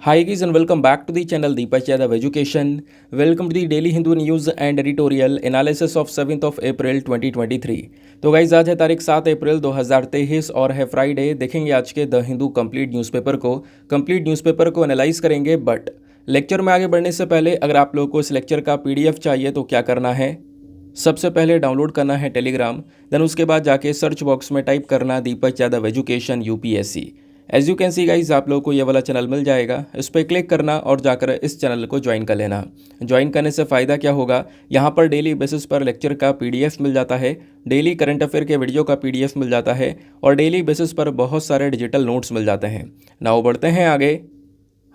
Hi guys and welcome back to the channel Deepak Yadav Education. Welcome to the Daily Hindu News and Editorial Analysis of 7th of April 2023. तो guys आज है तारीख 7 अप्रैल 2023 और है Friday. देखेंगे आज के द हिंदू कंप्लीट न्यूज़पेपर को एनालाइज करेंगे। बट लेक्चर में आगे बढ़ने से पहले अगर आप लोगों को इस लेक्चर का पीडीएफ चाहिए तो क्या करना है, सबसे पहले डाउनलोड करना है टेलीग्राम, देन उसके बाद जाके सर्च बॉक्स में टाइप करना Deepak Yadav education UPSC. As you can see guys आप लोगों को ये वाला चैनल मिल जाएगा, इस पर क्लिक करना और जाकर इस चैनल को ज्वाइन कर लेना। ज्वाइन करने से फ़ायदा क्या होगा, यहाँ पर डेली बेसिस पर लेक्चर का पीडीएफ मिल जाता है, डेली करंट अफेयर के वीडियो का पीडीएफ मिल जाता है और डेली बेसिस पर बहुत सारे डिजिटल नोट्स मिल जाते हैं। नाउ बढ़ते हैं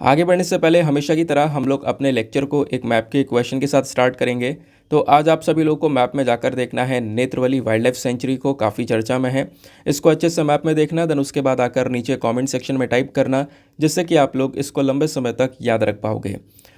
आगे बढ़ने से पहले हमेशा की तरह हम लोग अपने लेक्चर को एक मैप के क्वेश्चन के साथ स्टार्ट करेंगे। तो आज आप सभी लोगों को मैप में जाकर देखना है नेत्रवली वाइल्ड लाइफ सेंचुरी को, काफ़ी चर्चा में है। इसको अच्छे से मैप में देखना, देन उसके बाद आकर नीचे कमेंट सेक्शन में टाइप करना, जिससे कि आप लोग इसको लंबे समय तक याद रख पाओगे।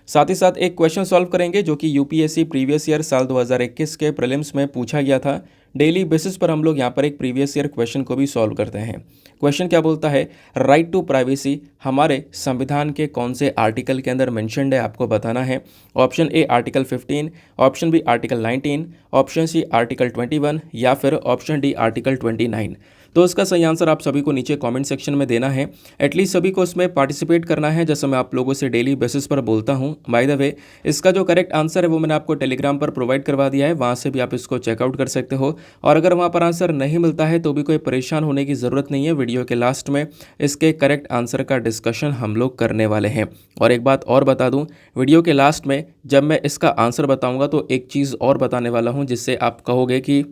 साथ ही साथ एक क्वेश्चन सॉल्व करेंगे जो कि यूपीएससी प्रीवियस ईयर साल 2021 के प्रीलिम्स में पूछा गया था। डेली बेसिस पर हम लोग यहाँ पर एक प्रीवियस ईयर क्वेश्चन को भी सॉल्व करते हैं। क्वेश्चन क्या बोलता है, राइट टू प्राइवेसी हमारे संविधान के कौन से आर्टिकल के अंदर मेंशन्ड है, आपको बताना है। Option A article 15, option B article 19, option C article 21 या फिर ऑप्शन डी आर्टिकल 29। तो इसका सही आंसर आप सभी को नीचे कमेंट सेक्शन में देना है। एटलीस्ट सभी को इसमें पार्टिसिपेट करना है, जैसे मैं आप लोगों से डेली बेसिस पर बोलता हूँ। बाय द वे इसका जो करेक्ट आंसर है वो मैंने आपको टेलीग्राम पर प्रोवाइड करवा दिया है, वहाँ से भी आप इसको चेकआउट कर सकते हो। और अगर वहाँ पर आंसर नहीं मिलता है तो भी कोई परेशान होने की ज़रूरत नहीं है, वीडियो के लास्ट में इसके करेक्ट आंसर का डिस्कशन हम लोग करने वाले हैं। और एक बात और बता दूँ, वीडियो के लास्ट में जब मैं इसका आंसर बताऊँगा तो एक चीज़ और बताने वाला हूँ, जिससे आप कहोगे कि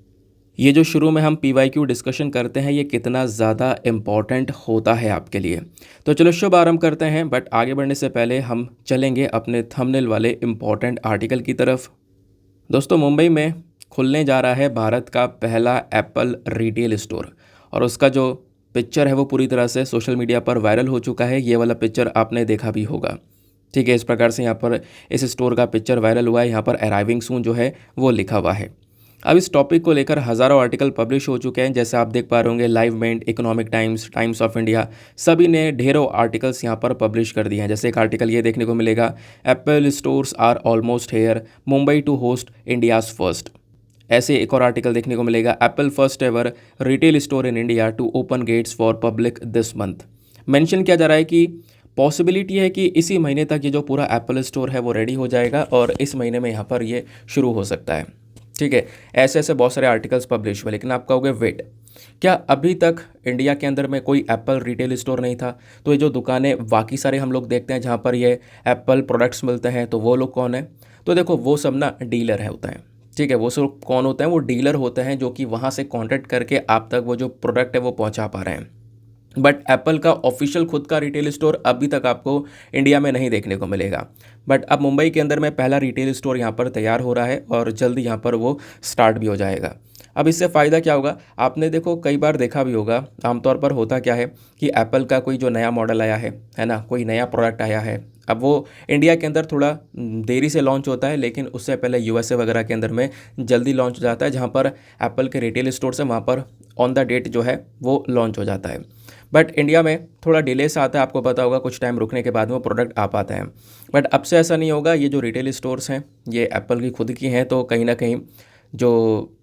ये जो शुरू में हम PYQ डिस्कशन करते हैं ये कितना ज़्यादा इम्पॉर्टेंट होता है आपके लिए। तो चलो शुभ आरंभ करते हैं। बट आगे बढ़ने से पहले हम चलेंगे अपने थंबनेल वाले इम्पॉर्टेंट आर्टिकल की तरफ। दोस्तों, मुंबई में खुलने जा रहा है भारत का पहला एप्पल रिटेल स्टोर और उसका जो पिक्चर है वो पूरी तरह से सोशल मीडिया पर वायरल हो चुका है। ये वाला पिक्चर आपने देखा भी होगा, ठीक है। इस प्रकार से यहाँ पर इस स्टोर का पिक्चर वायरल हुआ है, यहाँ पर अराइविंग सून जो है वो लिखा हुआ है। अब इस टॉपिक को लेकर हज़ारों आर्टिकल पब्लिश हो चुके हैं, जैसे आप देख पा रहे होंगे Live Mint, Economic Times, Times of India, सभी ने ढेरों आर्टिकल्स यहाँ पर पब्लिश कर दिए हैं। जैसे एक आर्टिकल ये देखने को मिलेगा, Apple stores are almost here, Mumbai to host India's first. ऐसे एक और आर्टिकल देखने को मिलेगा, Apple first ever retail store in India to open gates for public this month. Mention किया जा रहा है कि पॉसिबिलिटी है कि इसी महीने तक ये जो पूरा एप्पल स्टोर है वो रेडी हो जाएगा और इस महीने में यहाँ पर ये शुरू हो सकता है, ठीक है। ऐसे ऐसे बहुत सारे आर्टिकल्स पब्लिश हुए, लेकिन आप कहोगे वेट, क्या अभी तक इंडिया के अंदर में कोई एप्पल रिटेल स्टोर नहीं था? तो ये जो दुकानें बाकी सारे हम लोग देखते हैं जहाँ पर ये एप्पल प्रोडक्ट्स मिलते हैं, तो वो लोग कौन है? तो देखो वो सब ना डीलर है होता है, ठीक है। वो सब कौन होते हैं? वो डीलर होते हैं जो कि वहाँ से कॉन्टैक्ट करके आप तक वो जो प्रोडक्ट है वो पहुँचा पा रहे हैं। बट एप्पल का ऑफिशियल खुद का रिटेल स्टोर अभी तक आपको इंडिया में नहीं देखने को मिलेगा। बट अब मुंबई के अंदर में पहला रिटेल स्टोर यहाँ पर तैयार हो रहा है और जल्दी यहाँ पर वो स्टार्ट भी हो जाएगा। अब इससे फ़ायदा क्या होगा, आपने देखो कई बार देखा भी होगा, आमतौर पर होता क्या है कि एप्पल का कोई जो नया मॉडल आया है ना, कोई नया प्रोडक्ट आया है, अब वो इंडिया के अंदर थोड़ा देरी से लॉन्च होता है, लेकिन उससे पहले यूएसए वगैरह के अंदर में जल्दी लॉन्च हो जाता है, जहाँ पर एप्पल के रिटेल स्टोर से वहाँ पर ऑन द डेट जो है वो लॉन्च हो जाता है। बट इंडिया में थोड़ा डिले से आता है, आपको पता होगा, कुछ टाइम रुकने के बाद में वो प्रोडक्ट आ पाते हैं। बट अब से ऐसा नहीं होगा, ये जो रिटेल स्टोर्स हैं ये एप्पल की खुद की हैं, तो कहीं ना कहीं जो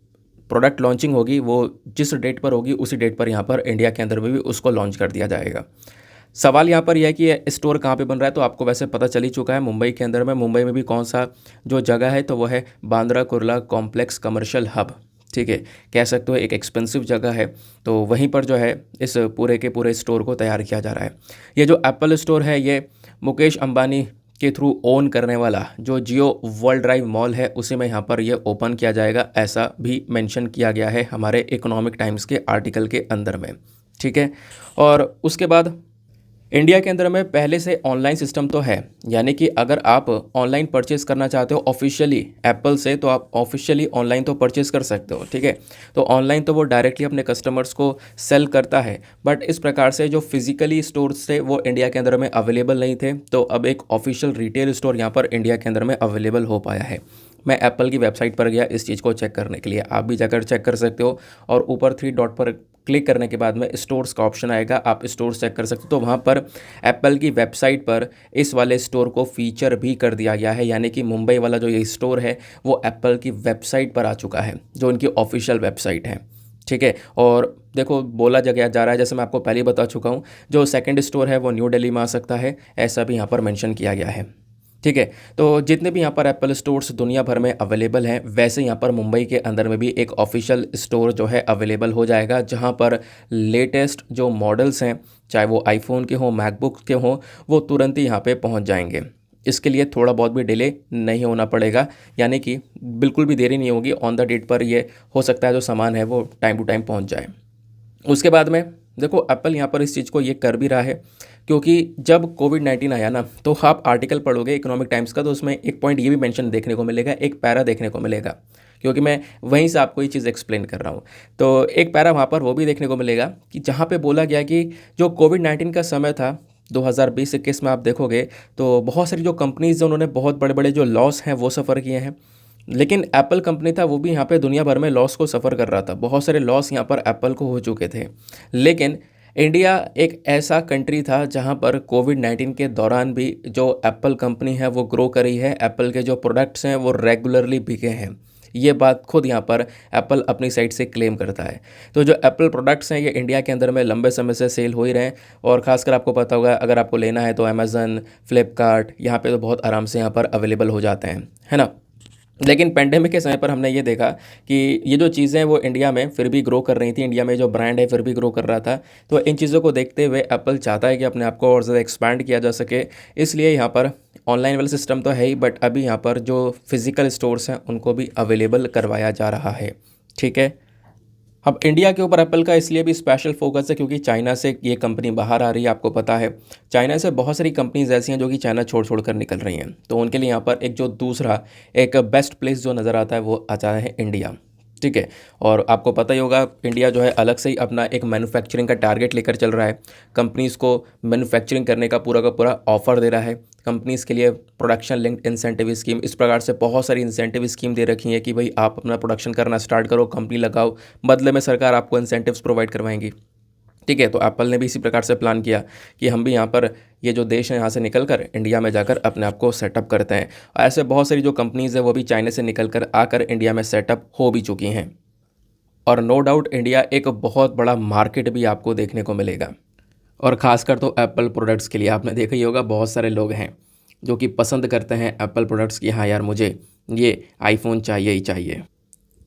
प्रोडक्ट लॉन्चिंग होगी वो जिस डेट पर होगी उसी डेट पर यहाँ पर इंडिया के अंदर में भी उसको लॉन्च कर दिया जाएगा। सवाल यहाँ पर यह है कि ये स्टोर कहाँ पे बन रहा है, तो आपको वैसे पता चल ही चुका है मुंबई के अंदर में। मुंबई में भी कौन सा जो जगह है, तो वो है Bandra Kurla complex commercial hub, ठीक है। कह सकते हो एक एक्सपेंसिव जगह है, तो वहीं पर जो है इस पूरे के पूरे स्टोर को तैयार किया जा रहा है। ये जो एप्पल स्टोर है ये मुकेश अंबानी के थ्रू ओन करने वाला जो जियो वर्ल्ड ड्राइव मॉल है उसी में यहाँ पर ये ओपन किया जाएगा, ऐसा भी मेंशन किया गया है हमारे इकोनॉमिक टाइम्स के आर्टिकल के अंदर में, ठीक है। और उसके बाद इंडिया के अंदर में पहले से ऑनलाइन सिस्टम तो है, यानी कि अगर आप ऑनलाइन परचेज़ करना चाहते हो ऑफिशियली एप्पल से, तो आप ऑफिशियली ऑनलाइन तो परचेज़ कर सकते हो, ठीक है। तो ऑनलाइन तो वो डायरेक्टली अपने कस्टमर्स को सेल करता है, बट इस प्रकार से जो फिजिकली स्टोर्स थे वो इंडिया के अंदर में अवेलेबल नहीं थे, तो अब एक ऑफिशियल रिटेल स्टोर यहाँ पर इंडिया के अंदर में अवेलेबल हो पाया है। मैं एप्पल की वेबसाइट पर गया इस चीज़ को चेक करने के लिए, आप भी जाकर चेक कर सकते हो। और ऊपर 3 डॉट पर क्लिक करने के बाद में स्टोर्स का ऑप्शन आएगा, आप स्टोर चेक कर सकते हो। तो वहाँ पर एप्पल की वेबसाइट पर इस वाले स्टोर को फीचर भी कर दिया गया है, यानी कि मुंबई वाला जो ये स्टोर है वो एप्पल की वेबसाइट पर आ चुका है, जो उनकी ऑफिशियल वेबसाइट है। ठीक है, और देखो बोला जा रहा है, जैसे मैं आपको पहले ही बता चुका हूँ, जो सेकंड स्टोर है वो न्यू दिल्ली में आ सकता है, ऐसा भी यहाँ पर मेंशन किया गया है। ठीक है, तो जितने भी यहाँ पर एप्पल स्टोर्स दुनिया भर में अवेलेबल हैं, वैसे यहाँ पर मुंबई के अंदर में भी एक ऑफिशियल स्टोर जो है अवेलेबल हो जाएगा, जहाँ पर लेटेस्ट जो मॉडल्स हैं, चाहे वो आईफोन के हों, मैकबुक के हों, वो तुरंत ही यहाँ पे पहुँच जाएंगे। इसके लिए थोड़ा बहुत भी डिले नहीं होना पड़ेगा, यानी कि बिल्कुल भी देरी नहीं होगी, ऑन द डेट पर ये हो सकता है जो सामान है वो टाइम टू टाइम पहुँच जाए। उसके बाद में देखो एप्पल यहाँ पर इस चीज़ को ये कर भी रहा है, क्योंकि जब कोविड-19 आया ना, तो आप आर्टिकल पढ़ोगे इकोनॉमिक टाइम्स का, तो उसमें एक पॉइंट ये भी मेंशन देखने को मिलेगा, एक पैरा देखने को मिलेगा, क्योंकि मैं वहीं से आपको ये चीज़ एक्सप्लेन कर रहा हूँ। तो एक पैरा वहाँ पर वो भी देखने को मिलेगा कि जहाँ पे बोला गया कि जो कोविड-19 का समय था 2020-21 में, आप देखोगे तो बहुत सारी जो कंपनीज़ हैं उन्होंने बहुत बड़े बड़े जो लॉस हैं वो सफ़र किए हैं। लेकिन एप्पल कंपनी था वो भी यहाँ पे दुनिया भर में लॉस को सफ़र कर रहा था, बहुत सारे लॉस यहाँ पर एप्पल को हो चुके थे। लेकिन इंडिया एक ऐसा कंट्री था जहाँ पर कोविड-19 के दौरान भी जो एप्पल कंपनी है वो ग्रो करी है, एप्पल के जो प्रोडक्ट्स हैं वो रेगुलरली बिके हैं। ये बात खुद यहाँ पर एप्पल अपनी साइट से क्लेम करता है। तो जो एप्पल प्रोडक्ट्स हैं ये इंडिया के अंदर में लंबे समय से सेल हो ही रहे हैं, और ख़ासकर आपको पता होगा अगर आपको लेना है तो अमेज़न, फ्लिपकार्ट, यहाँ पे तो बहुत आराम से यहाँ पर अवेलेबल हो जाते हैं, है ना। लेकिन पेंडेमिक के समय पर हमने ये देखा कि ये जो चीज़ें वो इंडिया में फिर भी ग्रो कर रही थी, इंडिया में जो ब्रांड है फिर भी ग्रो कर रहा था। तो इन चीज़ों को देखते हुए एप्पल चाहता है कि अपने आप को और ज़्यादा एक्सपैंड किया जा सके, इसलिए यहाँ पर ऑनलाइन वाला सिस्टम तो है ही, बट अभी यहाँ पर जो फिज़िकल स्टोर्स हैं उनको भी अवेलेबल करवाया जा रहा है। ठीक है, अब इंडिया के ऊपर एप्पल का इसलिए भी स्पेशल फोकस है क्योंकि चाइना से ये कंपनी बाहर आ रही है, आपको पता है। चाइना से बहुत सारी कंपनीज ऐसी हैं जो कि चाइना छोड़ छोड़ कर निकल रही हैं, तो उनके लिए यहाँ पर एक जो दूसरा एक बेस्ट प्लेस जो नज़र आता है वो आता है इंडिया। ठीक है, और आपको पता ही होगा इंडिया जो है अलग से ही अपना एक मैन्युफैक्चरिंग का टारगेट लेकर चल रहा है, कंपनीज़ को मैन्युफैक्चरिंग करने का पूरा ऑफर दे रहा है। कंपनीज़ के लिए प्रोडक्शन लिंक्ड इंसेंटिव स्कीम, इस प्रकार से बहुत सारी इंसेंटिव स्कीम दे रखी है कि भाई आप अपना प्रोडक्शन करना स्टार्ट करो, कंपनी लगाओ, बदले में सरकार आपको इंसेंटिव्स प्रोवाइड करवाएंगी। ठीक है, तो एप्पल ने भी इसी प्रकार से प्लान किया कि हम भी यहाँ पर ये जो देश है यहाँ से निकल कर इंडिया में जाकर अपने आप को सेटअप करते हैं। ऐसे बहुत सारी जो कंपनीज़ है वो भी चाइना से निकल कर आकर इंडिया में सेटअप हो भी चुकी हैं, और नो डाउट इंडिया एक बहुत बड़ा मार्केट भी आपको देखने को मिलेगा। और ख़ासकर तो एप्पल प्रोडक्ट्स के लिए आपने देखा ही होगा, बहुत सारे लोग हैं जो कि पसंद करते हैं एप्पल प्रोडक्ट्स की, हाँ यार मुझे ये आईफोन चाहिए ही चाहिए।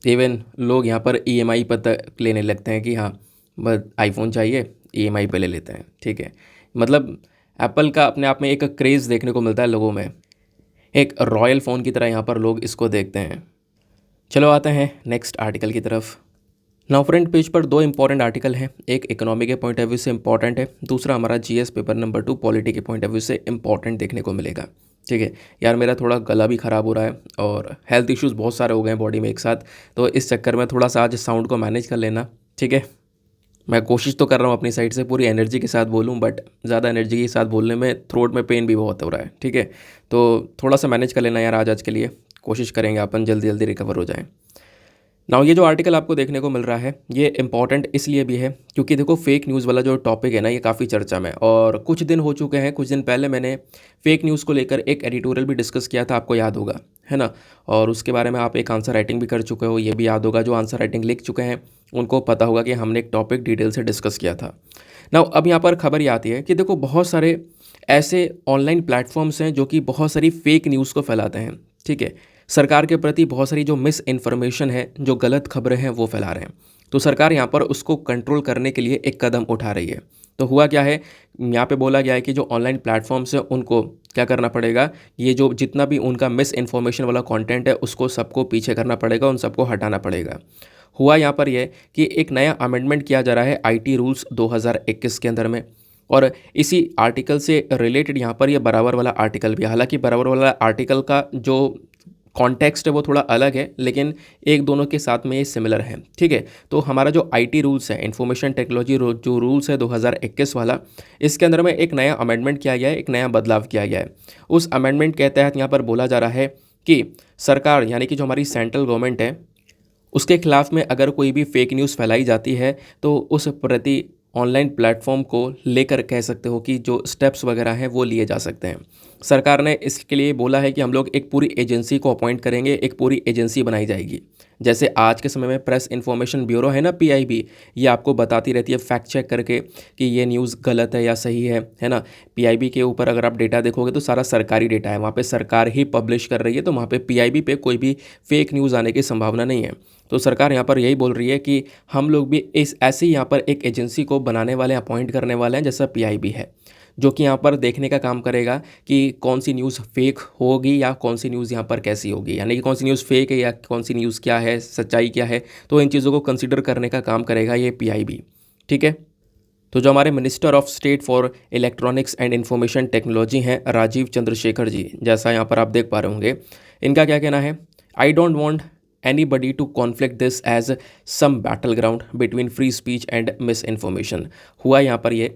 इवन लोग यहाँ पर ईएमआई पर तक लेने लगते हैं कि हाँ बस आईफोन चाहिए, ईएमआई पे ले लेते हैं। ठीक है, मतलब एप्पल का अपने आप में एक क्रेज़ देखने को मिलता है लोगों में, एक रॉयल फ़ोन की तरह यहाँ पर लोग इसको देखते हैं। चलो आते हैं नेक्स्ट आर्टिकल की तरफ। नाउ फ्रंट पेज पर दो इंपॉर्टेंट आर्टिकल हैं, एक इकोनॉमी के पॉइंट ऑफ व्यू से इंपॉर्टेंट है, दूसरा हमारा जीएस पेपर नंबर 2 पॉलिटी के पॉइंट ऑफ व्यू से इंपॉर्टेंट देखने को मिलेगा। ठीक है यार, मेरा थोड़ा गला भी ख़राब हो रहा है और हेल्थ इश्यूज़ बहुत सारे हो गए हैं बॉडी में एक साथ, तो इस चक्कर में थोड़ा सा आज साउंड को मैनेज कर लेना। ठीक है, मैं कोशिश तो कर रहा हूँ अपनी साइड से पूरी एनर्जी के साथ बोलूँ, बट ज़्यादा एनर्जी के साथ बोलने में थ्रोट में पेन भी बहुत हो रहा है। ठीक है, तो थोड़ा सा मैनेज कर लेना यार, आज के लिए कोशिश करेंगे अपन जल्दी जल्दी रिकवर हो जाएँ। नाउ ये जो आर्टिकल आपको देखने को मिल रहा है ये इंपॉर्टेंट इसलिए भी है क्योंकि देखो फेक न्यूज़ वाला जो टॉपिक है ना ये काफ़ी चर्चा में, और कुछ दिन हो चुके हैं, कुछ दिन पहले मैंने फेक न्यूज़ को लेकर एक एडिटोरियल भी डिस्कस किया था, आपको याद होगा, है ना। और उसके बारे में आप एक आंसर राइटिंग भी कर चुके हो, ये भी याद होगा, जो आंसर राइटिंग लिख चुके हैं उनको पता होगा कि हमने एक टॉपिक डिटेल से डिस्कस किया था। नाउ अब यहाँ पर खबर ये आती है कि देखो बहुत सारे ऐसे ऑनलाइन प्लेटफॉर्म्स हैं जो कि बहुत सारी फेक न्यूज़ को फैलाते हैं। ठीक है, सरकार के प्रति बहुत सारी जो मिस इन्फॉर्मेशन है, जो गलत खबरें हैं वो फैला रहे हैं, तो सरकार यहाँ पर उसको कंट्रोल करने के लिए एक कदम उठा रही है। तो हुआ क्या है, यहाँ पे बोला गया है कि जो ऑनलाइन प्लेटफॉर्म्स हैं उनको क्या करना पड़ेगा, ये जो जितना भी उनका मिस इन्फॉर्मेशन वाला कंटेंट है उसको सबको पीछे करना पड़ेगा, उन सबको हटाना पड़ेगा। हुआ यहाँ पर यह कि एक नया अमेंडमेंट किया जा रहा है आईटी रूल्स 2021 के अंदर में, और इसी आर्टिकल से रिलेटेड यहाँ पर ये बराबर वाला आर्टिकल भी है। हालांकि बराबर वाला आर्टिकल का जो कॉन्टेक्स्ट है वो थोड़ा अलग है, लेकिन एक दोनों के साथ में ये सिमिलर है। ठीक है, तो हमारा जो आईटी रूल्स है, इंफॉर्मेशन टेक्नोलॉजी जो रूल्स है 2021 वाला, इसके अंदर में एक नया अमेंडमेंट किया गया है, एक नया बदलाव किया गया है। उस अमेंडमेंट के तहत यहाँ पर बोला जा रहा है कि सरकार यानी कि जो हमारी सेंट्रल गवर्नमेंट है उसके खिलाफ में अगर कोई भी फेक न्यूज़ फैलाई जाती है तो उस प्रति ऑनलाइन प्लेटफॉर्म को लेकर कह सकते हो कि जो स्टेप्स वगैरह हैं वो लिए जा सकते हैं। सरकार ने इसके लिए बोला है कि हम लोग एक पूरी एजेंसी को अपॉइंट करेंगे, एक पूरी एजेंसी बनाई जाएगी। जैसे आज के समय में प्रेस इन्फॉर्मेशन ब्यूरो है ना, पीआईबी, ये आपको बताती रहती है फैक्ट चेक करके कि ये न्यूज़ गलत है या सही है ना। पीआईबी के ऊपर अगर आप डेटा देखोगे तो सारा सरकारी डेटा है, वहाँ पे सरकार ही पब्लिश कर रही है, तो वहाँ पे पीआईबी पे कोई भी फेक न्यूज़ आने की संभावना नहीं है। तो सरकार यहाँ पर यही बोल रही है कि हम लोग भी इस ऐसे ही यहाँ पर एक एजेंसी को बनाने वाले हैं, अपॉइंट करने वाले हैं, जैसा पीआईबी है, जो कि यहाँ पर देखने का काम करेगा कि कौन सी न्यूज़ फेक होगी या कौन सी न्यूज़ यहाँ पर कैसी होगी, यानी कि कौन सी न्यूज़ फेक है या कौन सी न्यूज़ क्या है, सच्चाई क्या है। तो इन चीज़ों को कंसिडर करने का काम करेगा ये पीआईबी। ठीक है। तो जो हमारे minister of state for electronics and information technology हैं राजीव चंद्रशेखर जी, जैसा यहाँ पर आप देख पा रहे होंगे, इनका क्या कहना है, I don't want anybody to conflict this as some battleground between free speech and misinformation। हुआ यहाँ पर ये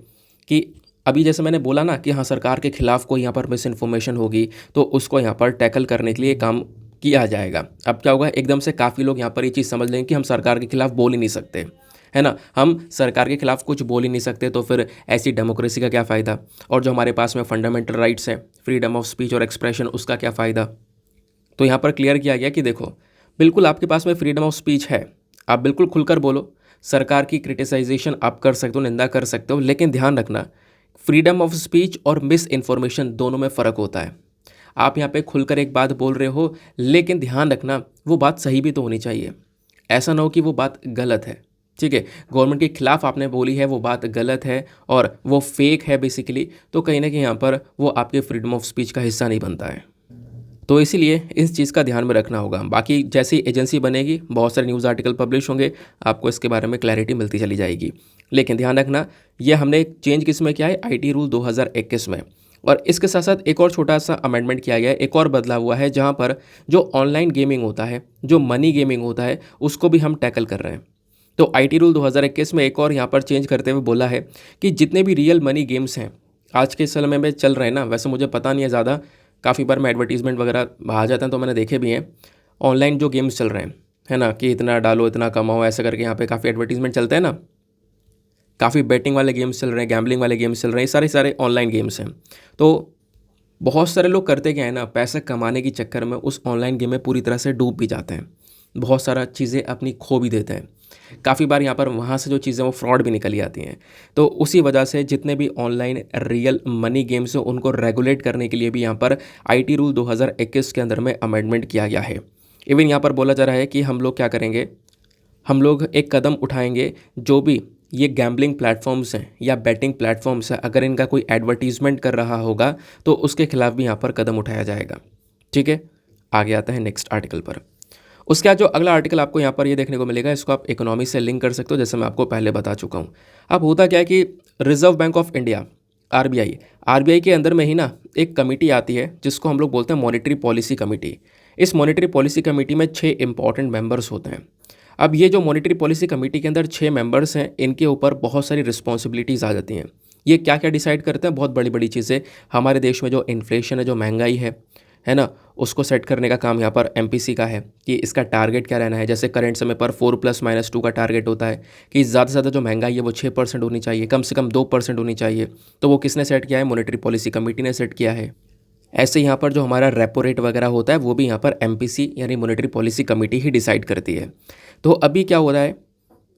कि अभी जैसे मैंने बोला ना कि हाँ सरकार के खिलाफ कोई यहाँ पर मिस इन्फॉर्मेशन होगी तो उसको यहाँ पर टैकल करने के लिए काम किया जाएगा। अब क्या होगा, एकदम से काफ़ी लोग यहाँ पर ये चीज़ समझ लेंगे कि हम सरकार के खिलाफ बोल ही नहीं सकते, है ना, हम सरकार के खिलाफ कुछ बोल ही नहीं सकते, तो फिर ऐसी डेमोक्रेसी का क्या फ़ायदा, और जो हमारे पास में फंडामेंटल राइट्स है, फ्रीडम ऑफ स्पीच और एक्सप्रेशन, उसका क्या फ़ायदा। तो यहाँ पर क्लियर किया गया कि देखो बिल्कुल आपके पास में फ्रीडम ऑफ स्पीच है, आप बिल्कुल खुलकर बोलो, सरकार की क्रिटिसाइजेशन आप कर सकते हो, निंदा कर सकते हो, लेकिन ध्यान रखना फ्रीडम ऑफ स्पीच और मिस इन्फॉर्मेशन दोनों में फ़र्क होता है। आप यहाँ पे खुलकर एक बात बोल रहे हो, लेकिन ध्यान रखना वो बात सही भी तो होनी चाहिए, ऐसा ना हो कि वो बात गलत है। ठीक है, गवर्नमेंट के खिलाफ आपने बोली है, वो बात गलत है और वो फेक है बेसिकली, तो कहीं ना कहीं यहाँ पर वो आपके फ्रीडम ऑफ स्पीच का हिस्सा नहीं बनता है। तो इसीलिए इस चीज़ का ध्यान में रखना होगा। बाकी जैसी एजेंसी बनेगी बहुत सारे न्यूज़ आर्टिकल पब्लिश होंगे, आपको इसके बारे में क्लैरिटी मिलती चली जाएगी। लेकिन ध्यान रखना ये हमने चेंज किस में किया है, आईटी रूल 2021 में। और इसके साथ साथ एक और छोटा सा अमेंडमेंट किया गया है, एक और बदलाव हुआ है, जहाँ पर जो ऑनलाइन गेमिंग होता है, जो मनी गेमिंग होता है, उसको भी हम टैकल कर रहे हैं। तो आईटी रूल 2021 में एक और यहाँ पर चेंज करते हुए बोला है कि जितने भी रियल मनी गेम्स हैं आज के समय में चल रहे हैं ना, वैसे मुझे पता नहीं है ज़्यादा, काफ़ी बार मैं एडवर्टीजमेंट वगैरह आ जाते हैं तो मैंने देखे भी हैं, ऑनलाइन जो गेम्स चल रहे हैं, है ना, कि इतना डालो इतना कमाओ, ऐसा करके यहाँ पे काफ़ी एडवर्टीजमेंट चलते हैं ना, काफ़ी बेटिंग वाले गेम्स चल रहे हैं, गैम्बलिंग वाले गेम्स चल रहे हैं, सारे सारे ऑनलाइन गेम्स हैं। तो बहुत सारे लोग करते क्या है ना, पैसा कमाने के चक्कर में उस ऑनलाइन गेम में पूरी तरह से डूब भी जाते हैं, बहुत सारा चीज़ें अपनी खो भी देते हैं। काफ़ी बार यहाँ पर वहाँ से जो चीज़ें वो फ्रॉड भी निकली आती हैं। तो उसी वजह से जितने भी ऑनलाइन रियल मनी गेम्स हैं उनको रेगुलेट करने के लिए भी यहाँ पर आईटी रूल 2021 के अंदर में अमेंडमेंट किया गया है। इवन यहाँ पर बोला जा रहा है कि हम लोग क्या करेंगे, हम लोग एक कदम उठाएंगे, जो भी ये गैम्बलिंग प्लेटफॉर्म्स हैं या बैटिंग प्लेटफॉर्म्स हैं, अगर इनका कोई एडवर्टीजमेंट कर रहा होगा तो उसके खिलाफ भी यहाँ पर कदम उठाया जाएगा। ठीक है, आगे आता है नेक्स्ट आर्टिकल पर। उसके बाद जो अगला आर्टिकल आपको यहाँ पर ये देखने को मिलेगा, इसको आप इकोनॉमी से लिंक कर सकते हो, जैसे मैं आपको पहले बता चुका हूँ। अब होता क्या है कि reserve bank of India, RBI के अंदर में ही ना एक कमेटी आती है जिसको हम लोग बोलते हैं मॉनेटरी पॉलिसी कमेटी। इस मॉनेटरी पॉलिसी कमेटी में 6 इंपॉर्टेंट मेंबर्स होते हैं। अब ये जो मॉनेटरी पॉलिसी कमेटी के अंदर 6 मेंबर्स हैं, इनके ऊपर बहुत सारी रिस्पॉन्सिबिलिटीज़ आ जाती हैं। ये क्या क्या डिसाइड करते हैं, बहुत बड़ी बड़ी चीज़ें, हमारे देश में जो इन्फ्लेशन है, जो महंगाई है ना, उसको सेट करने का काम यहाँ पर एमपीसी का है कि इसका टारगेट क्या रहना है। जैसे करंट समय पर 4+-2 का टारगेट होता है कि ज़्यादा से ज़्यादा जो महंगाई है वो 6% होनी चाहिए, कम से कम 2% होनी चाहिए। तो वो किसने सेट किया है, मॉनेटरी पॉलिसी कमेटी ने सेट किया है। ऐसे यहाँ पर जो हमारा रेपो रेट वगैरह होता है वो भी यहाँ पर एमपीसी यानी मॉनेटरी पॉलिसी कमेटी ही डिसाइड करती है। तो अभी क्या हो रहा है,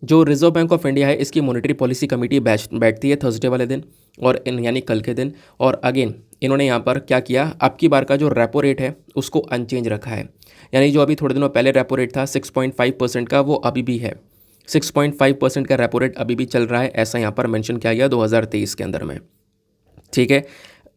जो रिजर्व बैंक ऑफ इंडिया है इसकी मॉनेटरी पॉलिसी कमेटी बैठती है थर्सडे वाले दिन, और यानी कल के दिन। और अगेन इन्होंने यहाँ पर क्या किया, अब की बार का जो रेपो रेट है उसको अनचेंज रखा है, यानी जो अभी थोड़े दिनों पहले रेपो रेट था 6.5% का, वो अभी भी है 6.5% का रेपो रेट अभी भी चल रहा है, ऐसा यहाँ पर मेंशन किया गया 2023 के अंदर में। ठीक है,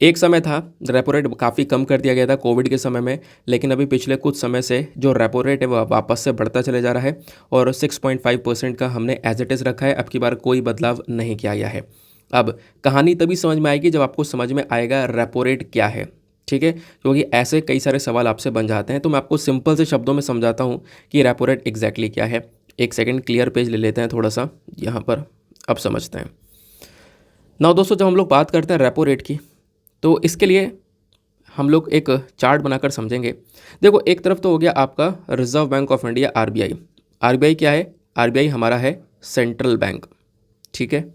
एक समय था रेपो रेट काफ़ी कम कर दिया गया था कोविड के समय में, लेकिन अभी पिछले कुछ समय से जो रेपो रेट है वो वापस से बढ़ता चले जा रहा है और 6.5% का हमने एज इट इज़ रखा है। अब की बार कोई बदलाव नहीं किया गया है। अब कहानी तभी समझ में आएगी जब आपको समझ में आएगा रेपो रेट क्या है। ठीक है, क्योंकि ऐसे कई सारे सवाल आपसे बन जाते हैं, तो मैं आपको सिंपल से शब्दों में समझाता हूँ कि रेपो रेट एग्जैक्टली क्या है। एक सेकेंड क्लियर पेज ले लेते हैं थोड़ा सा यहाँ पर, अब समझते हैं। ना दोस्तों, जब हम लोग बात करते हैं रेपो रेट की, तो इसके लिए हम लोग एक चार्ट बनाकर समझेंगे। देखो, एक तरफ तो हो गया आपका reserve bank of India RBI, RBI क्या है? आरबीआई हमारा है सेंट्रल बैंक, ठीक है।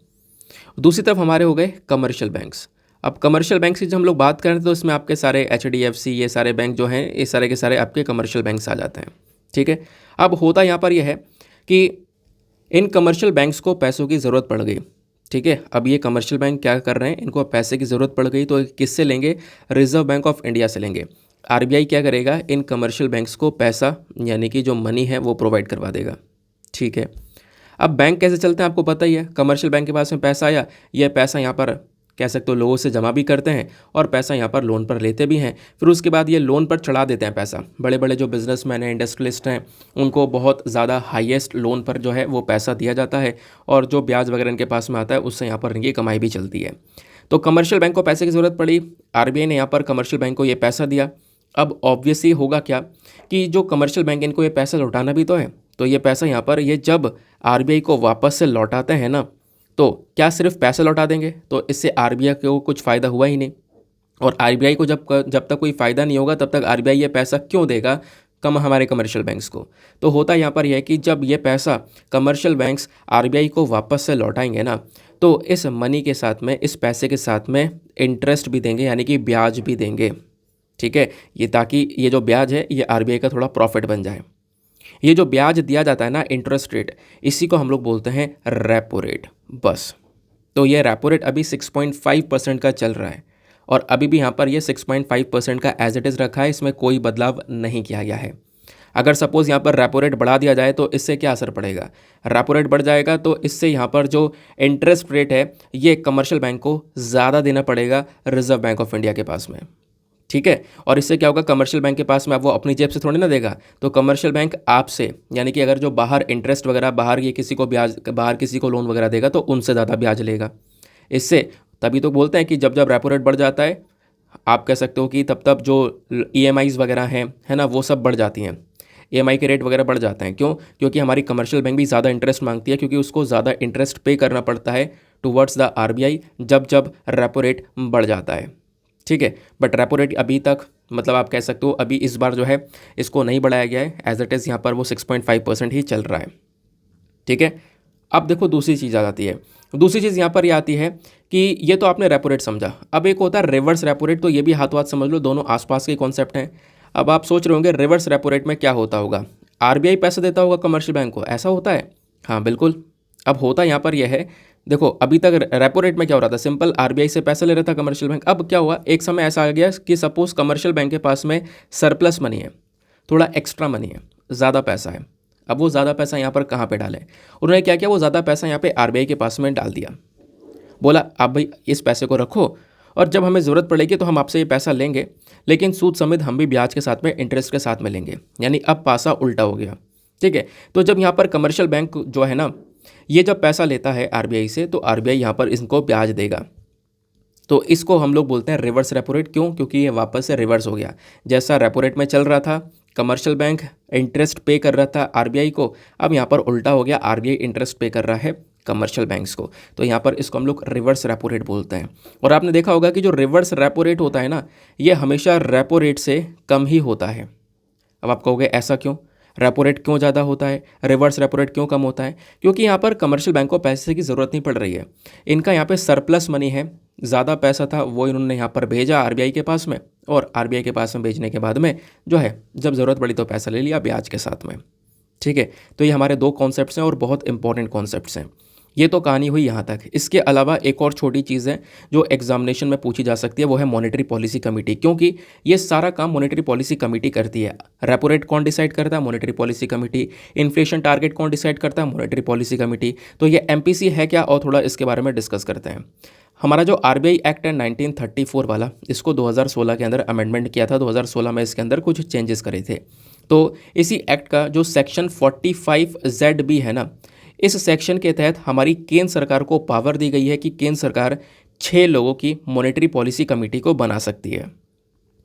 दूसरी तरफ हमारे हो गए कमर्शियल बैंक्स। अब कमर्शियल बैंक की जब हम लोग बात करें तो इसमें आपके सारे एचडीएफसी, ये सारे बैंक जो हैं, ये सारे के सारे आपके कमर्शियल बैंक्स आ जाते हैं, ठीक है। अब होता यहाँ पर यह है कि इन कमर्शियल बैंक्स को पैसों की ज़रूरत पड़ गई, ठीक है। अब ये कमर्शियल बैंक क्या कर रहे हैं, इनको पैसे की ज़रूरत पड़ गई तो किससे लेंगे? रिजर्व बैंक ऑफ इंडिया से लेंगे। आरबीआई क्या करेगा? इन कमर्शियल बैंक्स को पैसा यानी कि जो मनी है वो प्रोवाइड करवा देगा, ठीक है। अब बैंक कैसे चलते हैं आपको पता ही है। कमर्शियल बैंक के पास में पैसा आया, यह पैसा यहाँ पर कह सकते हो लोगों से जमा भी करते हैं और पैसा यहाँ पर लोन पर लेते भी हैं। फिर उसके बाद ये लोन पर चढ़ा देते हैं पैसा। बड़े बड़े जो बिजनेसमैन हैं, इंडस्ट्रियलिस्ट हैं, उनको बहुत ज़्यादा हाईएस्ट लोन पर जो है वो पैसा दिया जाता है और जो ब्याज वगैरह इनके पास में आता है उससे यहाँ पर इनकी कमाई भी चलती है। तो कमर्शियल बैंक को पैसे की ज़रूरत पड़ी, आरबीआई ने यहाँ पर कमर्शियल बैंक को ये पैसा दिया। अब ऑब्वियसली होगा क्या कि जो कमर्शियल बैंक इनको ये पैसा लौटाना भी तो है, तो ये पैसा यहाँ पर ये जब आरबीआई को वापस से लौटाते हैं ना, तो क्या सिर्फ पैसा लौटा देंगे? तो इससे आरबीआई को कुछ फ़ायदा हुआ ही नहीं। और आरबीआई को जब तक कोई फ़ायदा नहीं होगा तब तक आरबीआई ये पैसा क्यों देगा हमारे कमर्शियल बैंक्स को? तो होता यहाँ पर यह है कि जब ये पैसा कमर्शियल बैंक्स आरबीआई को वापस से लौटाएंगे ना, तो इस मनी के साथ में, इस पैसे के साथ में इंटरेस्ट भी देंगे, यानी कि ब्याज भी देंगे, ठीक है। ये ताकि ये जो ब्याज है ये आरबीआई का थोड़ा प्रॉफिट बन जाए। ये जो ब्याज दिया जाता है ना, इंटरेस्ट रेट, इसी को हम लोग बोलते हैं रेपो रेट, बस। तो ये रेपो रेट अभी 6.5% का चल रहा है और अभी भी यहाँ पर ये 6.5% का एज इट इज़ रखा है, इसमें कोई बदलाव नहीं किया गया है। अगर सपोज़ यहाँ पर रेपो रेट बढ़ा दिया जाए तो इससे क्या असर पड़ेगा? रेपो रेट बढ़ जाएगा तो इससे यहाँ पर जो इंटरेस्ट रेट है ये कमर्शियल बैंक को ज़्यादा देना पड़ेगा रिजर्व बैंक ऑफ इंडिया के पास में, ठीक है। और इससे क्या होगा? कमर्शियल बैंक के पास में अब वो अपनी जेब से थोड़ी ना देगा, तो कमर्शियल बैंक आपसे, यानी कि अगर जो बाहर इंटरेस्ट वगैरह, बाहर ये किसी को ब्याज, बाहर किसी को लोन वगैरह देगा तो उनसे ज़्यादा ब्याज लेगा। इससे तभी तो बोलते हैं कि जब जब रेपो रेट बढ़ जाता है, आप कह सकते हो कि तब तब जो ईएमआईज़ वगैरह हैं, है ना, वो सब बढ़ जाती हैं। ईएमआई के रेट वगैरह बढ़ जाते हैं। क्यों? क्योंकि हमारी कमर्शियल बैंक भी ज़्यादा इंटरेस्ट मांगती है, क्योंकि उसको ज़्यादा इंटरेस्ट पे करना पड़ता है टुवर्ड्स द आरबीआई जब जब रेपो रेट बढ़ जाता है, ठीक है। बट रेपो रेट अभी तक, मतलब आप कह सकते हो अभी इस बार जो है इसको नहीं बढ़ाया गया है, एज इट इज़ यहाँ पर वो 6.5% ही चल रहा है, ठीक है। अब देखो दूसरी चीज़ आ जाती है। दूसरी चीज़ यहाँ पर ये आती है कि ये तो आपने रेपो रेट समझा, अब एक होता है रिवर्स रेपो रेट, तो ये भी हाथों हाथ समझ लो, दोनों आसपास के कॉन्सेप्ट हैं। अब आप सोच रहे होंगे रिवर्स रेपो रेट में क्या होता होगा? आरबीआई पैसा देता होगा कमर्शियल बैंक को, ऐसा होता है? हाँ बिल्कुल। अब होता यहाँ पर यह है, देखो अभी तक रेपो रेट में क्या हो रहा था, सिंपल आरबीआई से पैसा ले रहा था कमर्शियल बैंक। अब क्या हुआ, एक समय ऐसा आ गया कि सपोज कमर्शियल बैंक के पास में सरप्लस मनी है, थोड़ा एक्स्ट्रा मनी है, ज़्यादा पैसा है। अब वो ज़्यादा पैसा यहाँ पर कहाँ पे डालें? उन्होंने क्या किया, वो ज़्यादा पैसा यहाँ पे आरबीआई के पास में डाल दिया। बोला आप भाई इस पैसे को रखो और जब हमें ज़रूरत पड़ेगी तो हम आपसे ये पैसा लेंगे, लेकिन सूद समेत हम भी ब्याज के साथ में, इंटरेस्ट के साथ में लेंगे। यानी अब पासा उल्टा हो गया, ठीक है। तो जब यहाँ पर कमर्शियल बैंक जो है ना, ये जब पैसा लेता है आरबीआई से, तो आरबीआई यहाँ पर इनको ब्याज देगा। तो इसको हम लोग बोलते हैं रिवर्स रेपो रेट। क्यों? क्योंकि ये वापस से रिवर्स हो गया। जैसा रेपो रेट में चल रहा था, कमर्शियल बैंक इंटरेस्ट पे कर रहा था आरबीआई को, अब यहाँ पर उल्टा हो गया, आरबीआई इंटरेस्ट पे कर रहा है कमर्शियल बैंक्स को। तो यहाँ पर इसको हम लोग रिवर्स रेपो रेट बोलते हैं। और आपने देखा होगा कि जो रिवर्स रेपो रेट होता है ना, ये हमेशा रेपो रेट से कम ही होता है। अब आप कहोगे ऐसा क्यों? रेपो रेट क्यों ज़्यादा होता है, रिवर्स रेपो रेट क्यों कम होता है? क्योंकि यहाँ पर कमर्शियल बैंक को पैसे की ज़रूरत नहीं पड़ रही है, इनका यहाँ पे सरप्लस मनी है, ज़्यादा पैसा था वो इन्होंने यहाँ पर भेजा आरबीआई के पास में, और आरबीआई के पास में भेजने के बाद में जो है जब ज़रूरत पड़ी तो पैसा ले लिया ब्याज के साथ में, ठीक है। तो ये हमारे दो कॉन्सेप्ट्स हैं और बहुत इंपॉर्टेंट कॉन्सेप्ट्स हैं। ये तो कहानी हुई यहाँ तक। इसके अलावा एक और छोटी चीज़ है जो एग्जामिनेशन में पूछी जा सकती है, वो है मॉनेटरी पॉलिसी कमेटी। क्योंकि ये सारा काम मॉनेटरी पॉलिसी कमेटी करती है। रेपो रेट कौन डिसाइड करता है? Monetary policy committee. Inflation target कौन डिसाइड करता है? Monetary policy committee. तो ये एमपीसी है क्या, और थोड़ा इसके बारे में डिस्कस करते हैं। हमारा जो आरबीआई एक्ट है 1934 वाला, इसको 2016 के अंदर अमेंडमेंट किया था। 2016 में इसके अंदर कुछ चेंजेस करे थे। तो इसी एक्ट का जो सेक्शन 45ZB है ना, इस सेक्शन के तहत हमारी केंद्र सरकार को पावर दी गई है कि केंद्र सरकार 6 लोगों की मॉनेटरी पॉलिसी कमेटी को बना सकती है,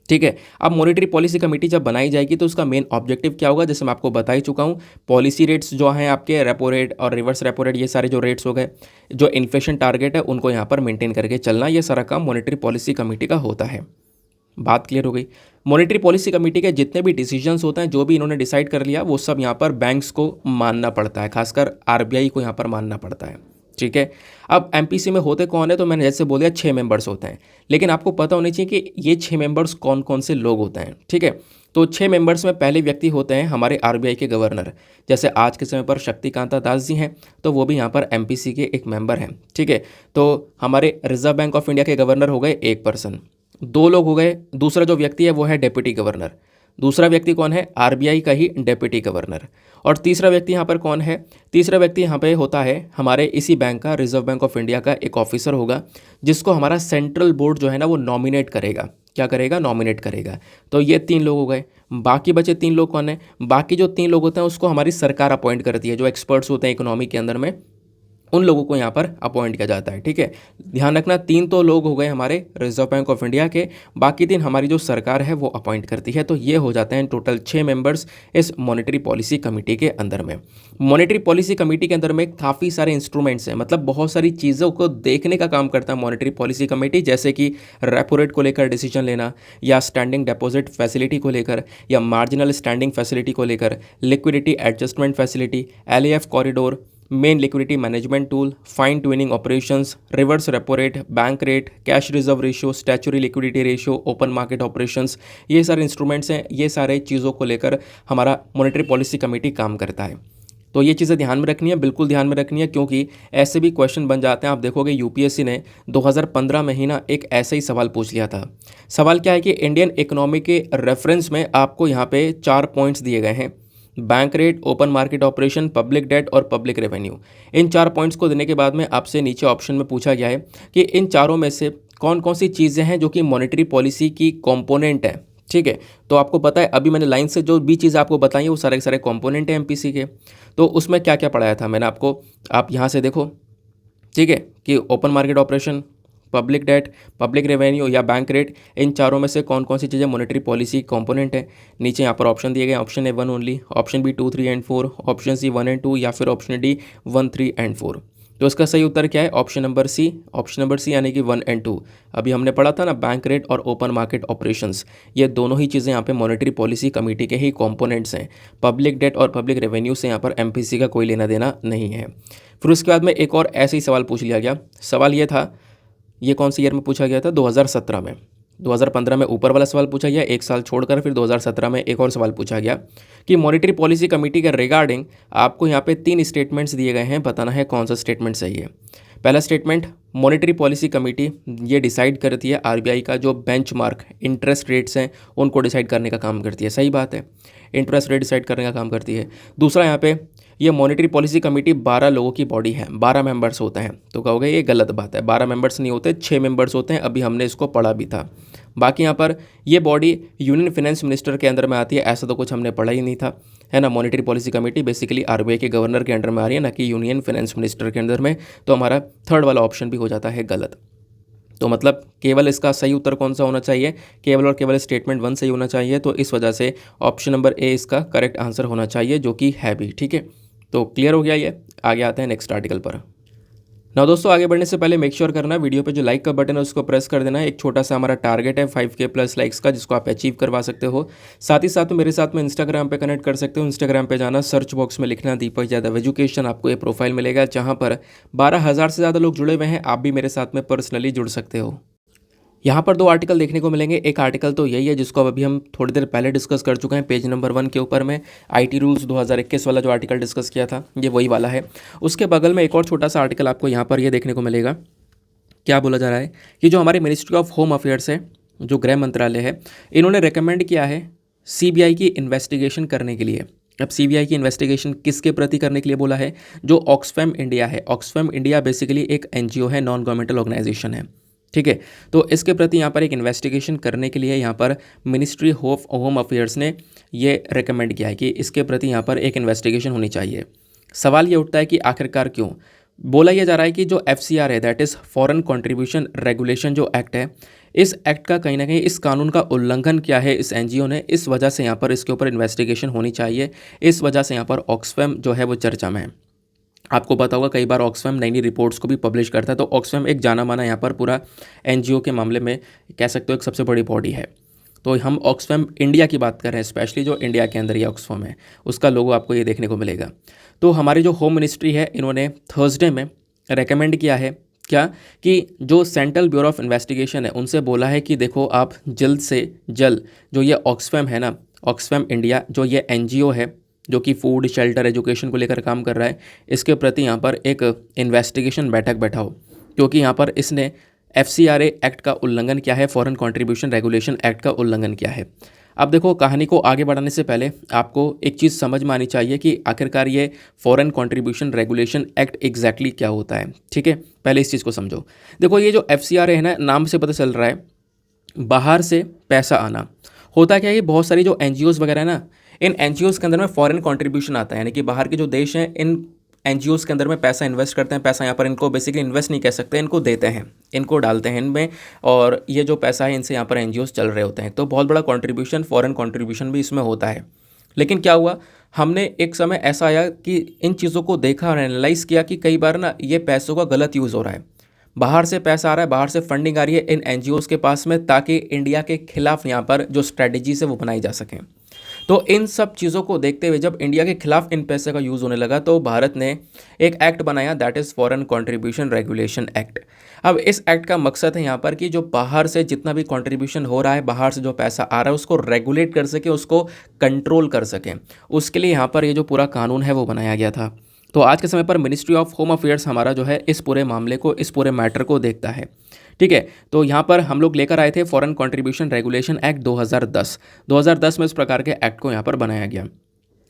ठीक है। अब मॉनेटरी पॉलिसी कमेटी जब बनाई जाएगी तो उसका मेन ऑब्जेक्टिव क्या होगा? जैसे मैं आपको बता ही चुका हूँ, पॉलिसी रेट्स जो हैं आपके, रेपो रेट और रिवर्स रेपो रेट, ये सारे जो रेट्स हो गए, जो इन्फ्लेशन टारगेट है उनको यहाँ पर मेंटेन करके चलना, ये सारा काम मॉनेटरी पॉलिसी कमेटी का होता है। बात क्लियर हो गई। मॉनेटरी पॉलिसी कमेटी के जितने भी डिसीजंस होते हैं, जो भी इन्होंने डिसाइड कर लिया, वो सब यहाँ पर बैंक्स को मानना पड़ता है, खासकर आरबीआई को यहाँ पर मानना पड़ता है। ठीक है। अब एमपीसी में होते कौन है, तो मैंने जैसे बोल दिया 6 मेंबर्स होते हैं, लेकिन आपको पता होना चाहिए कि ये 6 मेंबर्स कौन कौन से लोग होते हैं। ठीक है। तो 6 मेंबर्स में पहले व्यक्ति होते हैं हमारे आरबीआई के गवर्नर, जैसे आज के समय पर शक्तिकांता दास जी हैं, तो वो भी यहाँ पर एमपीसी के एक मेंबर हैं। ठीक है। तो हमारे रिजर्व बैंक ऑफ इंडिया के गवर्नर हो गए एक पर्सन, 2 लोग हो गए। दूसरा जो व्यक्ति है वो है डेप्यूटी गवर्नर। दूसरा व्यक्ति कौन है, आरबीआई का ही डेप्यूटी गवर्नर। और तीसरा व्यक्ति यहाँ पर कौन है, तीसरा व्यक्ति यहाँ पे होता है हमारे इसी बैंक का, रिजर्व बैंक ऑफ इंडिया का एक ऑफिसर होगा, जिसको हमारा सेंट्रल बोर्ड जो है ना वो नॉमिनेट करेगा। क्या करेगा, नॉमिनेट करेगा। तो ये 3 लोग हो गए। बाकी बचे 3 लोग कौन है, बाकी जो 3 लोग होते हैं उसको हमारी सरकार अपॉइंट करती है, जो एक्सपर्ट्स होते हैं इकोनॉमी के अंदर में, उन लोगों को यहाँ पर अपॉइंट किया जाता है। ठीक है। ध्यान रखना, 3 तो लोग हो गए हमारे रिजर्व बैंक ऑफ इंडिया के, बाकी 3 हमारी जो सरकार है वो अपॉइंट करती है। तो ये हो जाते हैं टोटल 6 मेंबर्स इस मॉनेटरी पॉलिसी कमेटी के अंदर में। मॉनेटरी पॉलिसी कमेटी के अंदर में काफ़ी सारे इंस्ट्रूमेंट्स हैं, मतलब बहुत सारी चीज़ों को देखने का काम करता है मॉनेटरी पॉलिसी कमेटी, जैसे कि रेपो रेट को लेकर डिसीजन लेना, या स्टैंडिंग डिपॉजिट फैसिलिटी को लेकर, या मार्जिनल स्टैंडिंग फैसिलिटी को लेकर, liquidity adjustment facility, LAF corridor, main liquidity management tool, fine tuning operations, reverse repo rate, bank rate, cash reserve ratio, statutory liquidity ratio, open market operations, ये सारे instruments हैं। ये सारे चीज़ों को लेकर हमारा मॉनेटरी पॉलिसी कमेटी काम करता है। तो ये चीज़ें ध्यान में रखनी है, बिल्कुल ध्यान में रखनी है, क्योंकि ऐसे भी क्वेश्चन बन जाते हैं। आप देखोगे यूपीएससी ने 2015 में ही ना एक ऐसा ही सवाल पूछ लिया था। सवाल क्या है कि इंडियन इकोनॉमी के रेफरेंस में आपको यहाँ पे 4 पॉइंट्स दिए गए हैं, bank rate, open market operation, public debt और पब्लिक रेवेन्यू। इन 4 पॉइंट्स को देने के बाद में आपसे नीचे ऑप्शन में पूछा गया है कि इन चारों में से कौन कौन सी चीज़ें हैं जो कि मॉनेटरी पॉलिसी की कंपोनेंट है। ठीक है। तो आपको पता है, अभी मैंने लाइन से जो भी चीज़ आपको बताई है वो सारे सारे कंपोनेंट हैं एमपीसी के। तो उसमें क्या क्या पढ़ाया था मैंने आपको, आप यहाँ से देखो। ठीक है, कि open market operation, public debt, public revenue या बैंक रेट, इन चारों में से कौन कौन सी चीज़ें मॉनेटरी पॉलिसी कंपोनेंट है। नीचे यहाँ पर ऑप्शन दिए गए, option A 1 only, option B 2, 3 and 4, option C 1 and 2, या फिर ऑप्शन डी 1, 3 एंड 4। तो इसका सही उत्तर क्या है, option number C. Option number C यानी कि 1 एंड 2। अभी हमने पढ़ा था ना, बैंक रेट और ओपन मार्केट ऑपरेशंस, ये दोनों ही चीज़ें यहाँ पे मॉनेटरी पॉलिसी कमेटी के ही कंपोनेंट्स हैं। पब्लिक डेट और पब्लिक रेवेन्यू से यहाँ पर एमपीसी का कोई लेना देना नहीं है। फिर उसके बाद में एक और ऐसे ही सवाल पूछ लिया गया। सवाल ये था, ये कौन सी ईयर में पूछा गया था, 2017 में। 2015 में ऊपर वाला सवाल पूछा गया, एक साल छोड़कर फिर 2017 में एक और सवाल पूछा गया कि मॉनेटरी पॉलिसी कमेटी के रिगार्डिंग आपको यहाँ पे 3 स्टेटमेंट्स दिए गए हैं, बताना है कौन सा स्टेटमेंट सही है। पहला स्टेटमेंट, मॉनेटरी पॉलिसी कमेटी ये डिसाइड करती है आरबीआई का जो बेंचमार्क इंटरेस्ट रेट्स हैं उनको डिसाइड करने का काम करती है। सही बात है, इंटरेस्ट रेट डिसाइड करने का काम करती है। दूसरा, यहाँ पे ये मॉनेटरी पॉलिसी कमेटी 12 लोगों की बॉडी है, 12 मेंबर्स होते हैं। तो कहोगे ये गलत बात है, 12 मेंबर्स नहीं होते, 6 मेंबर्स होते हैं। अभी हमने इसको पढ़ा भी था। बाकी यहाँ पर ये बॉडी यूनियन फाइनेंस मिनिस्टर के अंदर में आती है, ऐसा तो कुछ हमने पढ़ा ही नहीं था, है ना। Monetary policy committee basically RBI के गवर्नर के अंडर में आ रही है, ना कि यूनियन फाइनेंस मिनिस्टर के अंदर में। तो हमारा थर्ड वाला ऑप्शन भी हो जाता है गलत। तो मतलब केवल इसका सही उत्तर कौन सा होना चाहिए, केवल और केवल स्टेटमेंट 1 सही होना चाहिए। तो इस वजह से ऑप्शन नंबर ए इसका करेक्ट आंसर होना चाहिए, जो कि है भी। ठीक है, तो क्लियर हो गया ये। आगे आते हैं नेक्स्ट आर्टिकल पर। ना दोस्तों, आगे बढ़ने से पहले मेक श्योर करना वीडियो पे जो लाइक का बटन है उसको प्रेस कर देना। एक छोटा सा हमारा टारगेट है 5K प्लस लाइक्स का, जिसको आप अचीव करवा सकते हो। साथ ही साथ मेरे साथ में इंस्टाग्राम पे कनेक्ट कर सकते हो। इंस्टाग्राम पे जाना, सर्च बॉक्स में लिखना दीपक यादव एजुकेशन, आपको ये प्रोफाइल मिलेगा जहाँ पर 12,000 से ज़्यादा लोग जुड़े हुए हैं। आप भी मेरे साथ में पर्सनली जुड़ सकते हो। यहाँ पर 2 आर्टिकल देखने को मिलेंगे। एक आर्टिकल तो यही है जिसको अभी हम थोड़ी देर पहले डिस्कस कर चुके हैं, पेज नंबर 1 के ऊपर में आईटी रूल्स 2021 वाला जो आर्टिकल डिस्कस किया था, ये वही वाला है। उसके बगल में एक और छोटा सा आर्टिकल आपको यहाँ पर ये देखने को मिलेगा। क्या बोला जा रहा है कि जो हमारे मिनिस्ट्री ऑफ होम अफेयर्स है, जो गृह मंत्रालय है, इन्होंने रिकमेंड किया है सीबीआई की इन्वेस्टिगेशन करने के लिए। अब सीबीआई की इन्वेस्टिगेशन किसके प्रति करने के लिए बोला है, जो ऑक्सफैम इंडिया है। ऑक्सफैम इंडिया बेसिकली एक एनजीओ है, नॉन गवर्नमेंटल ऑर्गेनाइजेशन है। ठीक है, तो इसके प्रति यहाँ पर एक इन्वेस्टिगेशन करने के लिए यहाँ पर मिनिस्ट्री ऑफ होम अफेयर्स ने ये रिकमेंड किया है कि इसके प्रति यहाँ पर एक इन्वेस्टिगेशन होनी चाहिए। सवाल ये उठता है कि आखिरकार क्यों। बोला यह जा रहा है कि जो FCR है, that is foreign contribution regulation जो एक्ट है, इस एक्ट का कहीं ना कहीं, इस कानून का उल्लंघन किया है इस एनजीओ ने। इस वजह से यहाँ पर इसके ऊपर इन्वेस्टिगेशन होनी चाहिए। इस वजह से यहाँ पर ऑक्सफैम जो है वो चर्चा में है। आपको पता होगा कई बार ऑक्सफैम नई नई रिपोर्ट्स को भी पब्लिश करता है। तो ऑक्सफैम एक जाना माना यहाँ पर पूरा एनजीओ के मामले में कह सकते हो एक सबसे बड़ी बॉडी है। तो हम ऑक्सफैम इंडिया की बात कर रहे हैं, स्पेशली जो इंडिया के अंदर ये ऑक्सफैम है उसका लोगो आपको ये देखने को मिलेगा। तो हमारी जो होम मिनिस्ट्री है इन्होंने थर्सडे में रेकमेंड किया है क्या, कि जो सेंट्रल ब्यूरो ऑफ इन्वेस्टिगेशन है उनसे बोला है कि देखो आप जल्द से जल्द जो ये ऑक्सफैम है ना, ऑक्सफैम इंडिया जो ये एनजीओ है जो कि फूड शेल्टर एजुकेशन को लेकर काम कर रहा है, इसके प्रति यहाँ पर एक इन्वेस्टिगेशन बैठक बैठाओ, क्योंकि यहाँ पर इसने FCRA एक्ट का उल्लंघन किया है, फॉरेन कंट्रीब्यूशन रेगुलेशन एक्ट का उल्लंघन किया है। अब देखो कहानी को आगे बढ़ाने से पहले आपको एक चीज़ समझ में आनी चाहिए कि आखिरकार ये foreign contribution regulation act exactly क्या होता है। ठीक है, पहले इस चीज़ को समझो। देखो ये जो FCRA है ना, नाम से पता चल रहा है बाहर से पैसा आना। होता क्या है, ये बहुत सारी जो NGOs वगैरह है ना, इन NGOs के अंदर में फॉरेन कंट्रीब्यूशन आता है, यानी कि बाहर के जो देश हैं इन NGOs के अंदर में पैसा इन्वेस्ट करते हैं। पैसा यहाँ पर इनको बेसिकली इन्वेस्ट नहीं कह सकते, इनको देते हैं, इनको डालते हैं इनमें, और ये जो पैसा है इनसे यहाँ पर NGOs चल रहे होते हैं। तो बहुत बड़ा कंट्रीब्यूशन, फॉरेन कंट्रीब्यूशन भी इसमें होता है। लेकिन क्या हुआ, हमने एक समय ऐसा आया कि इन चीज़ों को देखा और एनालाइज किया कि कई बार ना ये पैसों का गलत यूज़ हो रहा है। बाहर से पैसा आ रहा है, बाहर से फंडिंग आ रही है इन NGOs के पास में, ताकि इंडिया के खिलाफ यहाँ पर जो स्ट्रेटजीज है वो बनाई जा सकें। तो इन सब चीज़ों को देखते हुए जब इंडिया के खिलाफ इन पैसे का यूज़ होने लगा तो भारत ने एक एक्ट बनाया, that is foreign contribution regulation act. अब इस एक्ट का मकसद है यहाँ पर कि जो बाहर से जितना भी कंट्रीब्यूशन हो रहा है, बाहर से जो पैसा आ रहा है उसको रेगुलेट कर सके, उसको कंट्रोल कर सकें। उसके लिए यहाँ पर ये जो पूरा कानून है वो बनाया गया था। तो आज के समय पर मिनिस्ट्री ऑफ होम अफेयर्स हमारा जो है इस पूरे मामले को, इस पूरे मैटर को देखता है। ठीक है, तो यहाँ पर हम लोग लेकर आए थे फॉरेन कंट्रीब्यूशन रेगुलेशन एक्ट 2010 में इस प्रकार के एक्ट को यहाँ पर बनाया गया,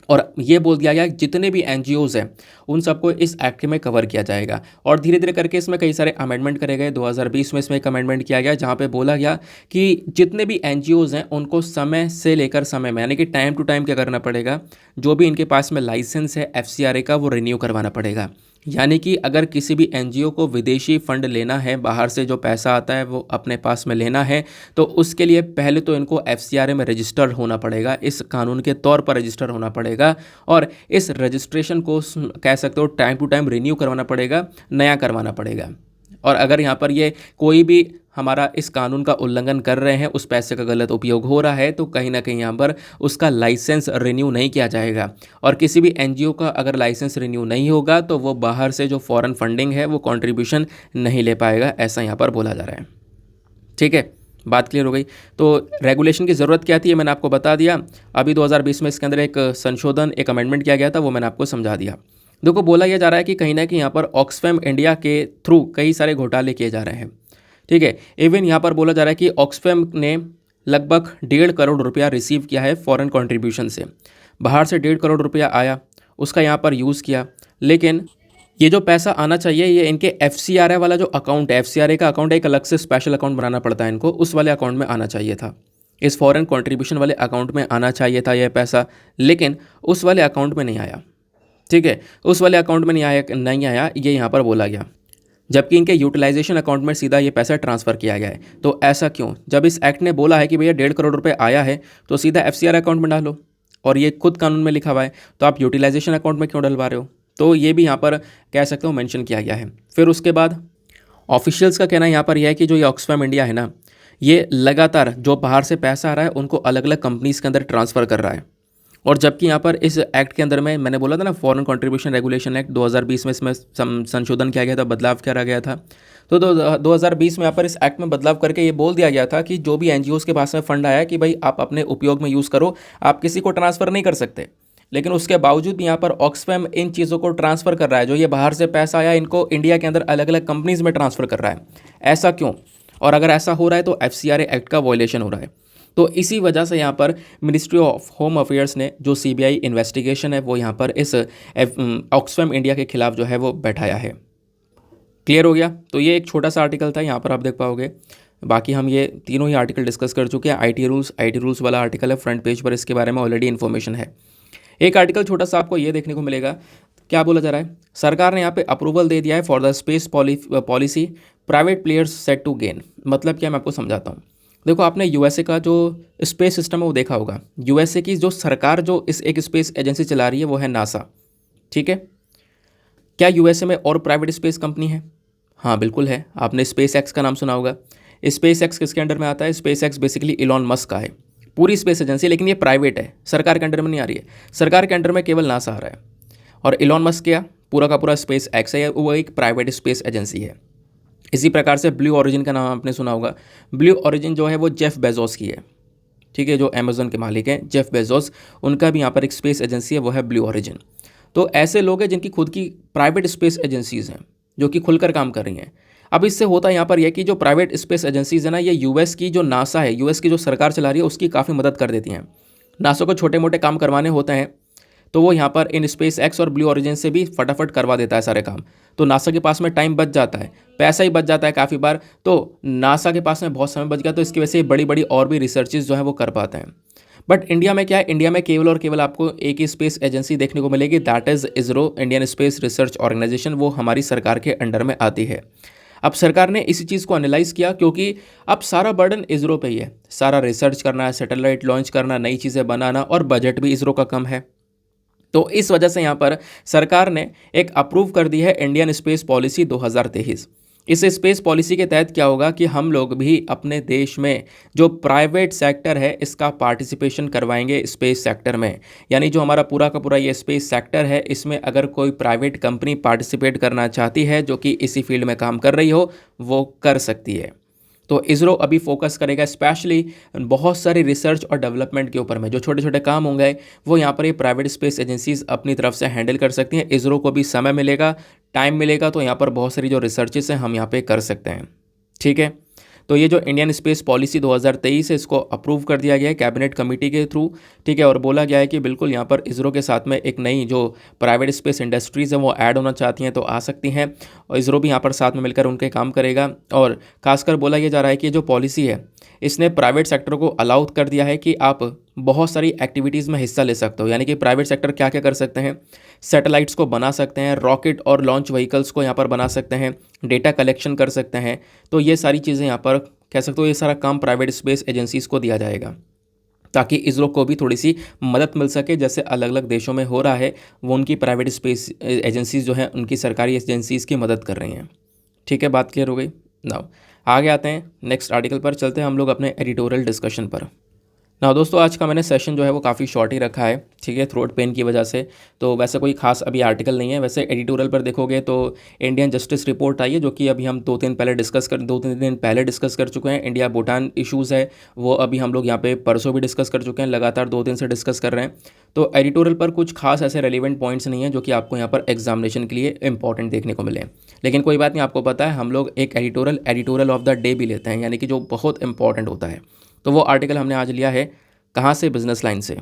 और ये बोल दिया गया कि जितने भी NGOs हैं उन सबको इस एक्ट में कवर किया जाएगा। और धीरे धीरे करके इसमें कई सारे अमेंडमेंट करे गए। 2020 में इसमें एक अमेंडमेंट किया गया जहाँ पे बोला गया कि जितने भी NGOs हैं उनको समय से लेकर समय में, यानी कि टाइम टू टाइम क्या करना पड़ेगा, जो भी इनके पास में लाइसेंस है FCRA का वो रिन्यू करवाना पड़ेगा। यानी कि अगर किसी भी NGO को विदेशी फंड लेना है, बाहर से जो पैसा आता है वो अपने पास में लेना है, तो उसके लिए पहले तो इनको FCRA में रजिस्टर होना पड़ेगा, इस कानून के तौर पर रजिस्टर होना पड़ेगा, और इस रजिस्ट्रेशन को कह सकते हो टाइम टू टाइम रिन्यू करवाना पड़ेगा, नया करवाना पड़ेगा। और अगर यहाँ पर ये कोई भी हमारा इस कानून का उल्लंघन कर रहे हैं, उस पैसे का गलत उपयोग हो रहा है, तो कहीं ना कहीं यहाँ पर उसका लाइसेंस रिन्यू नहीं किया जाएगा। और किसी भी NGO का अगर लाइसेंस रिन्यू नहीं होगा तो वो बाहर से जो फॉरेन फंडिंग है वो कंट्रीब्यूशन नहीं ले पाएगा, ऐसा यहाँ पर बोला जा रहा है। ठीक है, बात क्लियर हो गई। तो रेगुलेशन की ज़रूरत क्या थी ये मैंने आपको बता दिया। अभी 2020 में इसके अंदर एक संशोधन, एक अमेंडमेंट किया गया था, वो मैंने आपको समझा दिया। देखो बोला यह जा रहा है कि कहीं ना कहीं यहाँ पर ऑक्सफैम इंडिया के थ्रू कई सारे घोटाले किए जा रहे हैं। ठीक है, इवन यहाँ पर बोला जा रहा है कि ऑक्सफैम ने लगभग 1.5 करोड़ रुपया रिसीव किया है फॉरेन कंट्रीब्यूशन से। बाहर से 1.5 करोड़ रुपया आया, उसका यहाँ पर यूज़ किया, लेकिन ये जो पैसा आना चाहिए ये इनके FCRA वाला जो अकाउंट है, FCRA का अकाउंट है, एक अलग से स्पेशल अकाउंट बनाना पड़ता है इनको, उस वाले अकाउंट में आना चाहिए था, इस फॉरेन कंट्रीब्यूशन वाले अकाउंट में आना चाहिए था यह पैसा, लेकिन उस वाले अकाउंट में नहीं आया। ठीक है, उस वाले अकाउंट में नहीं आया, ये यहाँ पर बोला गया, जबकि इनके यूटिलाइजेशन अकाउंट में सीधा ये पैसा ट्रांसफ़र किया गया है। तो ऐसा क्यों? जब इस एक्ट ने बोला है कि भैया 1.5 करोड़ रुपए आया है तो सीधा FCRA अकाउंट में डालो, और ये खुद कानून में लिखा हुआ है, तो आप यूटिलाइजेशन अकाउंट में क्यों डलवा रहे हो? तो ये भी यहाँ पर कह सकते हो मेंशन किया गया है। फिर उसके बाद ऑफिशियल्स का कहना यहाँ पर यह है कि जो ये ऑक्सफैम इंडिया है ना, ये लगातार जो बाहर से पैसा आ रहा है उनको अलग अलग कंपनीज़ के अंदर ट्रांसफ़र कर रहा है। और जबकि यहाँ पर इस एक्ट के अंदर में मैंने बोला था ना, फॉरेन कंट्रीब्यूशन रेगुलेशन एक्ट 2020 में इसमें संशोधन किया गया था, बदलाव करा गया था। तो 2020 में यहाँ पर इस एक्ट में बदलाव करके ये बोल दिया गया था कि जो भी NGOs के पास में फंड आया कि भाई आप अपने उपयोग में यूज़ करो, आप किसी को ट्रांसफ़र नहीं कर सकते। लेकिन उसके बावजूद भी यहाँ पर ऑक्सफैम इन चीज़ों को ट्रांसफ़र कर रहा है, जो ये बाहर से पैसा आया इनको इंडिया के अंदर अलग अलग कंपनीज़ में ट्रांसफ़र कर रहा है। ऐसा क्यों? और अगर ऐसा हो रहा है तो FCRA एक्ट का वायलेशन हो रहा है। तो इसी वजह से यहाँ पर मिनिस्ट्री ऑफ होम अफेयर्स ने जो CBI इन्वेस्टिगेशन है वो यहाँ पर इस ऑक्सफैम इंडिया के खिलाफ जो है वो बैठाया है। क्लियर हो गया? तो ये एक छोटा सा आर्टिकल था, यहाँ पर आप देख पाओगे। बाकी हम ये तीनों ही आर्टिकल डिस्कस कर चुके हैं। IT रूल्स वाला आर्टिकल है, फ्रंट पेज पर इसके बारे में ऑलरेडी इन्फॉर्मेशन है। एक आर्टिकल छोटा सा आपको ये देखने को मिलेगा, क्या बोला जा रहा है, सरकार ने यहाँ पे अप्रूवल दे दिया है for the space policy, private players set to gain. मतलब क्या, मैं आपको समझाता हूँ। देखो आपने USA का जो स्पेस सिस्टम है वो देखा होगा। USA की जो सरकार जो एक स्पेस एजेंसी चला रही है वो है NASA। ठीक है, क्या USA में और प्राइवेट स्पेस कंपनी है? हाँ बिल्कुल है, आपने SpaceX का नाम सुना होगा। स्पेस एक्स किसके अंडर में आता है? Space x basically Elon Musk का है, पूरी स्पेस एजेंसी, लेकिन ये प्राइवेट है, सरकार के अंडर में नहीं आ रही है। सरकार के अंडर में केवल नासा आ रहा है। और इलॉन मस्क क्या, पूरा का पूरा स्पेस एक्स है, वो एक प्राइवेट स्पेस एजेंसी है। इसी प्रकार से ब्लू ओरिजिन का नाम आपने सुना होगा। ब्लू ओरिजिन जो है वो जेफ बेजोस की है, ठीक है, जो अमेजोन के मालिक हैं जेफ बेजोस, उनका भी यहाँ पर एक स्पेस एजेंसी है, वो है ब्लू ओरिजिन। तो ऐसे लोग हैं जिनकी खुद की प्राइवेट स्पेस एजेंसीज हैं जो कि खुलकर काम कर रही हैं। अब इससे होता यहाँ पर यह कि जो प्राइवेट स्पेस एजेंसीज है ना, ये यूएस की जो नासा है, यूएस की जो सरकार चला रही है, उसकी काफ़ी मदद कर देती हैं। नासा को छोटे मोटे काम करवाने होते हैं तो वो यहाँ पर इन स्पेस एक्स और ब्लू ओरिजिन से भी फटाफट करवा देता है सारे काम। तो नासा के पास में टाइम बच जाता है, पैसा ही बच जाता है काफ़ी बार, तो नासा के पास में बहुत समय बच गया, तो इसकी वजह से बड़ी बड़ी और भी रिसर्चेज जो है वो कर पाते हैं। बट इंडिया में क्या है, इंडिया में केवल और केवल आपको एक ही स्पेस एजेंसी देखने को मिलेगी, that is ISRO, Indian Space Research Organisation, वो हमारी सरकार के अंडर में आती है। अब सरकार ने इसी चीज़ को एनालाइज किया क्योंकि अब सारा बर्डन इसरो पे ही है, सारा रिसर्च करना है, सैटेलाइट लॉन्च करना, नई चीज़ें बनाना, और बजट भी इसरो का कम है। तो इस वजह से यहाँ पर सरकार ने एक अप्रूव कर दी है इंडियन स्पेस पॉलिसी 2023। इस स्पेस पॉलिसी के तहत क्या होगा कि हम लोग भी अपने देश में जो प्राइवेट सेक्टर है इसका पार्टिसिपेशन करवाएंगे स्पेस सेक्टर में। यानी जो हमारा पूरा का पूरा ये स्पेस सेक्टर है, इसमें अगर कोई प्राइवेट कंपनी पार्टिसिपेट करना चाहती है जो कि इसी फील्ड में काम कर रही हो, वो कर सकती है। तो इसरो अभी फोकस करेगा स्पेशली बहुत सारी रिसर्च और डेवलपमेंट के ऊपर में। जो छोटे छोटे काम होंगे वो यहाँ पर ये प्राइवेट स्पेस एजेंसीज अपनी तरफ से हैंडल कर सकती हैं। इसरो को भी समय मिलेगा, टाइम मिलेगा, तो यहाँ पर बहुत सारी जो रिसर्चेस हैं हम यहाँ पे कर सकते हैं, ठीक है। तो ये जो इंडियन स्पेस पॉलिसी 2023 है, इसको अप्रूव कर दिया गया है कैबिनेट कमेटी के थ्रू, ठीक है। और बोला गया है कि बिल्कुल यहाँ पर इसरो के साथ में एक नई जो प्राइवेट स्पेस इंडस्ट्रीज़ हैं वो ऐड होना चाहती हैं तो आ सकती हैं, और इसरो भी यहाँ पर साथ में मिलकर उनके काम करेगा। और खासकर बोला ये जा रहा है कि जो पॉलिसी है इसने प्राइवेट सेक्टर को अलाउ कर दिया है कि आप बहुत सारी एक्टिविटीज़ में हिस्सा ले सकते हो। यानी कि प्राइवेट सेक्टर क्या क्या कर सकते हैं, सैटेलाइट्स को बना सकते हैं, रॉकेट और लॉन्च व्हीकल्स को यहाँ पर बना सकते हैं, डेटा कलेक्शन कर सकते हैं। तो ये सारी चीज़ें यहाँ पर कह सकते हो, ये सारा काम प्राइवेट स्पेस एजेंसीज़ को दिया जाएगा ताकि इसरो को भी थोड़ी सी मदद मिल सके। जैसे अलग अलग देशों में हो रहा है, वो उनकी प्राइवेट स्पेस एजेंसीज जो है उनकी सरकारी एजेंसीज़ की मदद कर रही हैं, ठीक है। बात क्लियर हो गई। नाउ आगे आते हैं, नेक्स्ट आर्टिकल पर चलते हैं हम लोग अपने एडिटोरियल डिस्कशन पर। ना दोस्तों, आज का मैंने सेशन जो है वो काफ़ी शॉर्ट ही रखा है, ठीक है, थ्रोट पेन की वजह से। तो वैसे कोई खास अभी आर्टिकल नहीं है। वैसे एडिटोरियल पर देखोगे तो इंडियन जस्टिस रिपोर्ट आई है जो कि अभी हम 2-3 दिन पहले डिस्कस कर चुके हैं। इंडिया भूटान इशूज़ है वो अभी हम लोग यहाँ पे परसों भी डिस्कस कर चुके हैं, लगातार 2 दिन से डिस्कस कर रहे हैं। तो एडिटोरियल पर कुछ खास ऐसे रेलिवेंट पॉइंट्स नहीं है जो कि आपको यहाँ पर एग्जामिनेशन के लिए इंपॉर्टेंट देखने को मिले। लेकिन कोई बात नहीं, आपको पता है हम लोग एक एडिटोरियल ऑफ द डे भी लेते हैं, यानी कि जो बहुत इंपॉर्टेंट होता है। तो वो आर्टिकल हमने आज लिया है कहाँ से, बिजनेस लाइन से।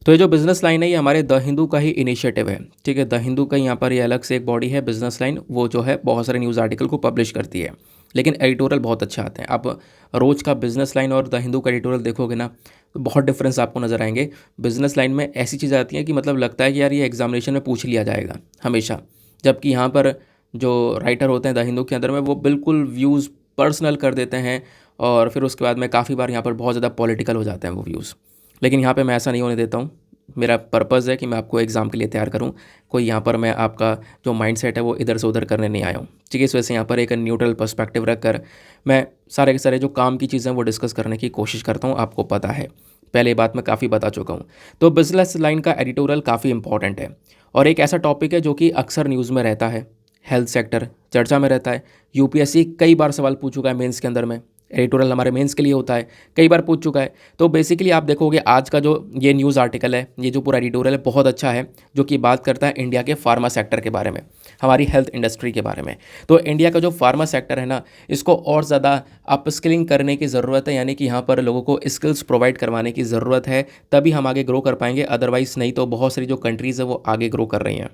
तो ये जो बिजनेस लाइन है ये हमारे द हिंदू का ही इनिशिएटिव है, ठीक है। द हिंदू का यहाँ पर ये अलग से एक बॉडी है बिजनेस लाइन, वो जो है बहुत सारे न्यूज़ आर्टिकल को पब्लिश करती है, लेकिन एडिटोरियल बहुत अच्छे आते हैं। आप रोज़ का बिजनेस लाइन और द हिंदू का एडिटोरियल देखोगे ना तो बहुत डिफरेंस आपको नज़र आएंगे। बिजनेस लाइन में ऐसी चीज़ें आती हैं कि मतलब लगता है कि यार ये एग्जामिनेशन में पूछ लिया जाएगा हमेशा, जबकि यहाँ पर जो राइटर होते हैं द हिंदू के अंदर में वो बिल्कुल व्यूज़ पर्सनल कर देते हैं, और फिर उसके बाद में काफ़ी बार यहाँ पर बहुत ज़्यादा पॉलिटिकल हो जाते हैं वो व्यूज़। लेकिन यहाँ पे मैं ऐसा नहीं होने देता हूँ। मेरा पर्पज़ है कि मैं आपको एग्ज़ाम के लिए तैयार करूँ। कोई यहाँ पर मैं आपका जो माइंडसेट है वो इधर से उधर करने नहीं आया हूँ, ठीक है। इस वजह से यहाँ पर एक न्यूट्रल पर्सपेक्टिव रखकर मैं सारे के सारे जो काम की चीज़ें वो डिस्कस करने की कोशिश करता हूँ। आपको पता है, पहले बात मैं काफ़ी बता चुका हूँ। तो बिजनेस लाइन का एडिटोरियल काफ़ी इंपॉर्टेंट है और एक ऐसा टॉपिक है जो कि अक्सर न्यूज़ में रहता है। हेल्थ सेक्टर चर्चा में रहता है। यूपीएससी कई बार सवाल पूछ चुका है मेंस के अंदर में। एडिटोरियल हमारे मेंस के लिए होता है, कई बार पूछ चुका है। तो बेसिकली आप देखोगे आज का जो ये न्यूज़ आर्टिकल है, ये जो पूरा एडिटोरियल है बहुत अच्छा है, जो कि बात करता है इंडिया के फार्मा सेक्टर के बारे में, हमारी हेल्थ इंडस्ट्री के बारे में। तो इंडिया का जो फार्मा सेक्टर है ना, इसको और ज़्यादा अपस्किलिंग करने की ज़रूरत है, यानी कि यहाँ पर लोगों को स्किल्स प्रोवाइड करवाने की ज़रूरत है, तभी हम आगे ग्रो कर पाएंगे। अदरवाइज़ नहीं तो बहुत सारी जो कंट्रीज़ है वो आगे ग्रो कर रही हैं।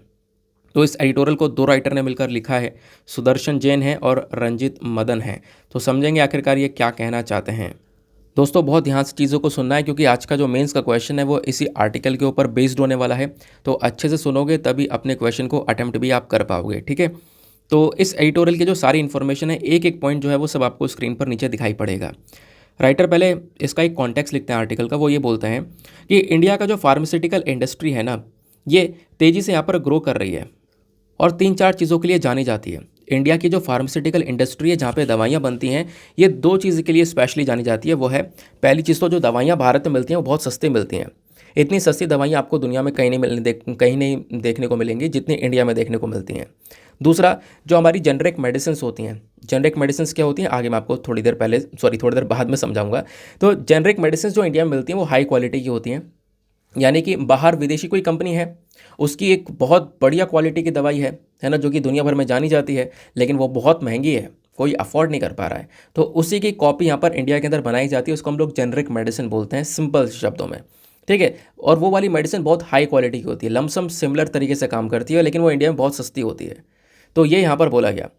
तो इस एडिटोरियल को 2 राइटर ने मिलकर लिखा है, सुदर्शन जैन है और रंजित मदन है। तो समझेंगे आखिरकार ये क्या कहना चाहते हैं। दोस्तों बहुत ध्यान से चीज़ों को सुनना है क्योंकि आज का जो मेंस का क्वेश्चन है वो इसी आर्टिकल के ऊपर बेस्ड होने वाला है। तो अच्छे से सुनोगे तभी अपने क्वेश्चन को अटेम्प्ट भी आप कर पाओगे, ठीक है। तो इस एडिटोरियल की जो सारी इन्फॉर्मेशन है, एक एक पॉइंट जो है वो सब आपको स्क्रीन पर नीचे दिखाई पड़ेगा। राइटर पहले इसका एक कॉन्टेक्स्ट लिखते हैं आर्टिकल का। वो ये बोलते हैं कि इंडिया का जो फार्मास्यूटिकल इंडस्ट्री है ना, ये तेज़ी से यहाँ पर ग्रो कर रही है और 3-4 चीज़ों के लिए जानी जाती है। इंडिया की जो फार्मास्यूटिकल इंडस्ट्री है जहाँ पे दवाइयाँ बनती हैं, ये दो चीज़ के लिए स्पेशली जानी जाती है। वो है, पहली चीज़ तो जो दवाइयाँ भारत में मिलती हैं वो बहुत सस्ती मिलती हैं। इतनी सस्ती दवाइयाँ आपको दुनिया में कहीं नहीं देखने को मिलेंगी जितनी इंडिया में देखने को मिलती हैं। दूसरा, जो हमारी जेनरिक मेडिसिन्स होती हैं, जेनरिक मेडिसिन्स क्या होती हैं आगे मैं आपको थोड़ी देर बाद में समझाऊंगा। तो जेनरिक मेडिसिन्स जो इंडिया में मिलती हैं वो हाई क्वालिटी की होती हैं, यानी कि बाहर विदेशी कोई कंपनी है, उसकी एक बहुत बढ़िया क्वालिटी की दवाई है ना, जो कि दुनिया भर में जानी जाती है, लेकिन वो बहुत महंगी है, कोई अफोर्ड नहीं कर पा रहा है, तो उसी की कॉपी यहाँ पर इंडिया के अंदर बनाई जाती है। उसको हम लोग जेनरिक मेडिसिन बोलते हैं, सिंपल शब्दों में, ठीक है। और वो वाली मेडिसिन बहुत हाई क्वालिटी की होती है, लमसम सिमिलर तरीके से काम करती है, लेकिन वो इंडिया में बहुत सस्ती होती है। तो ये यहाँ पर बोला गया।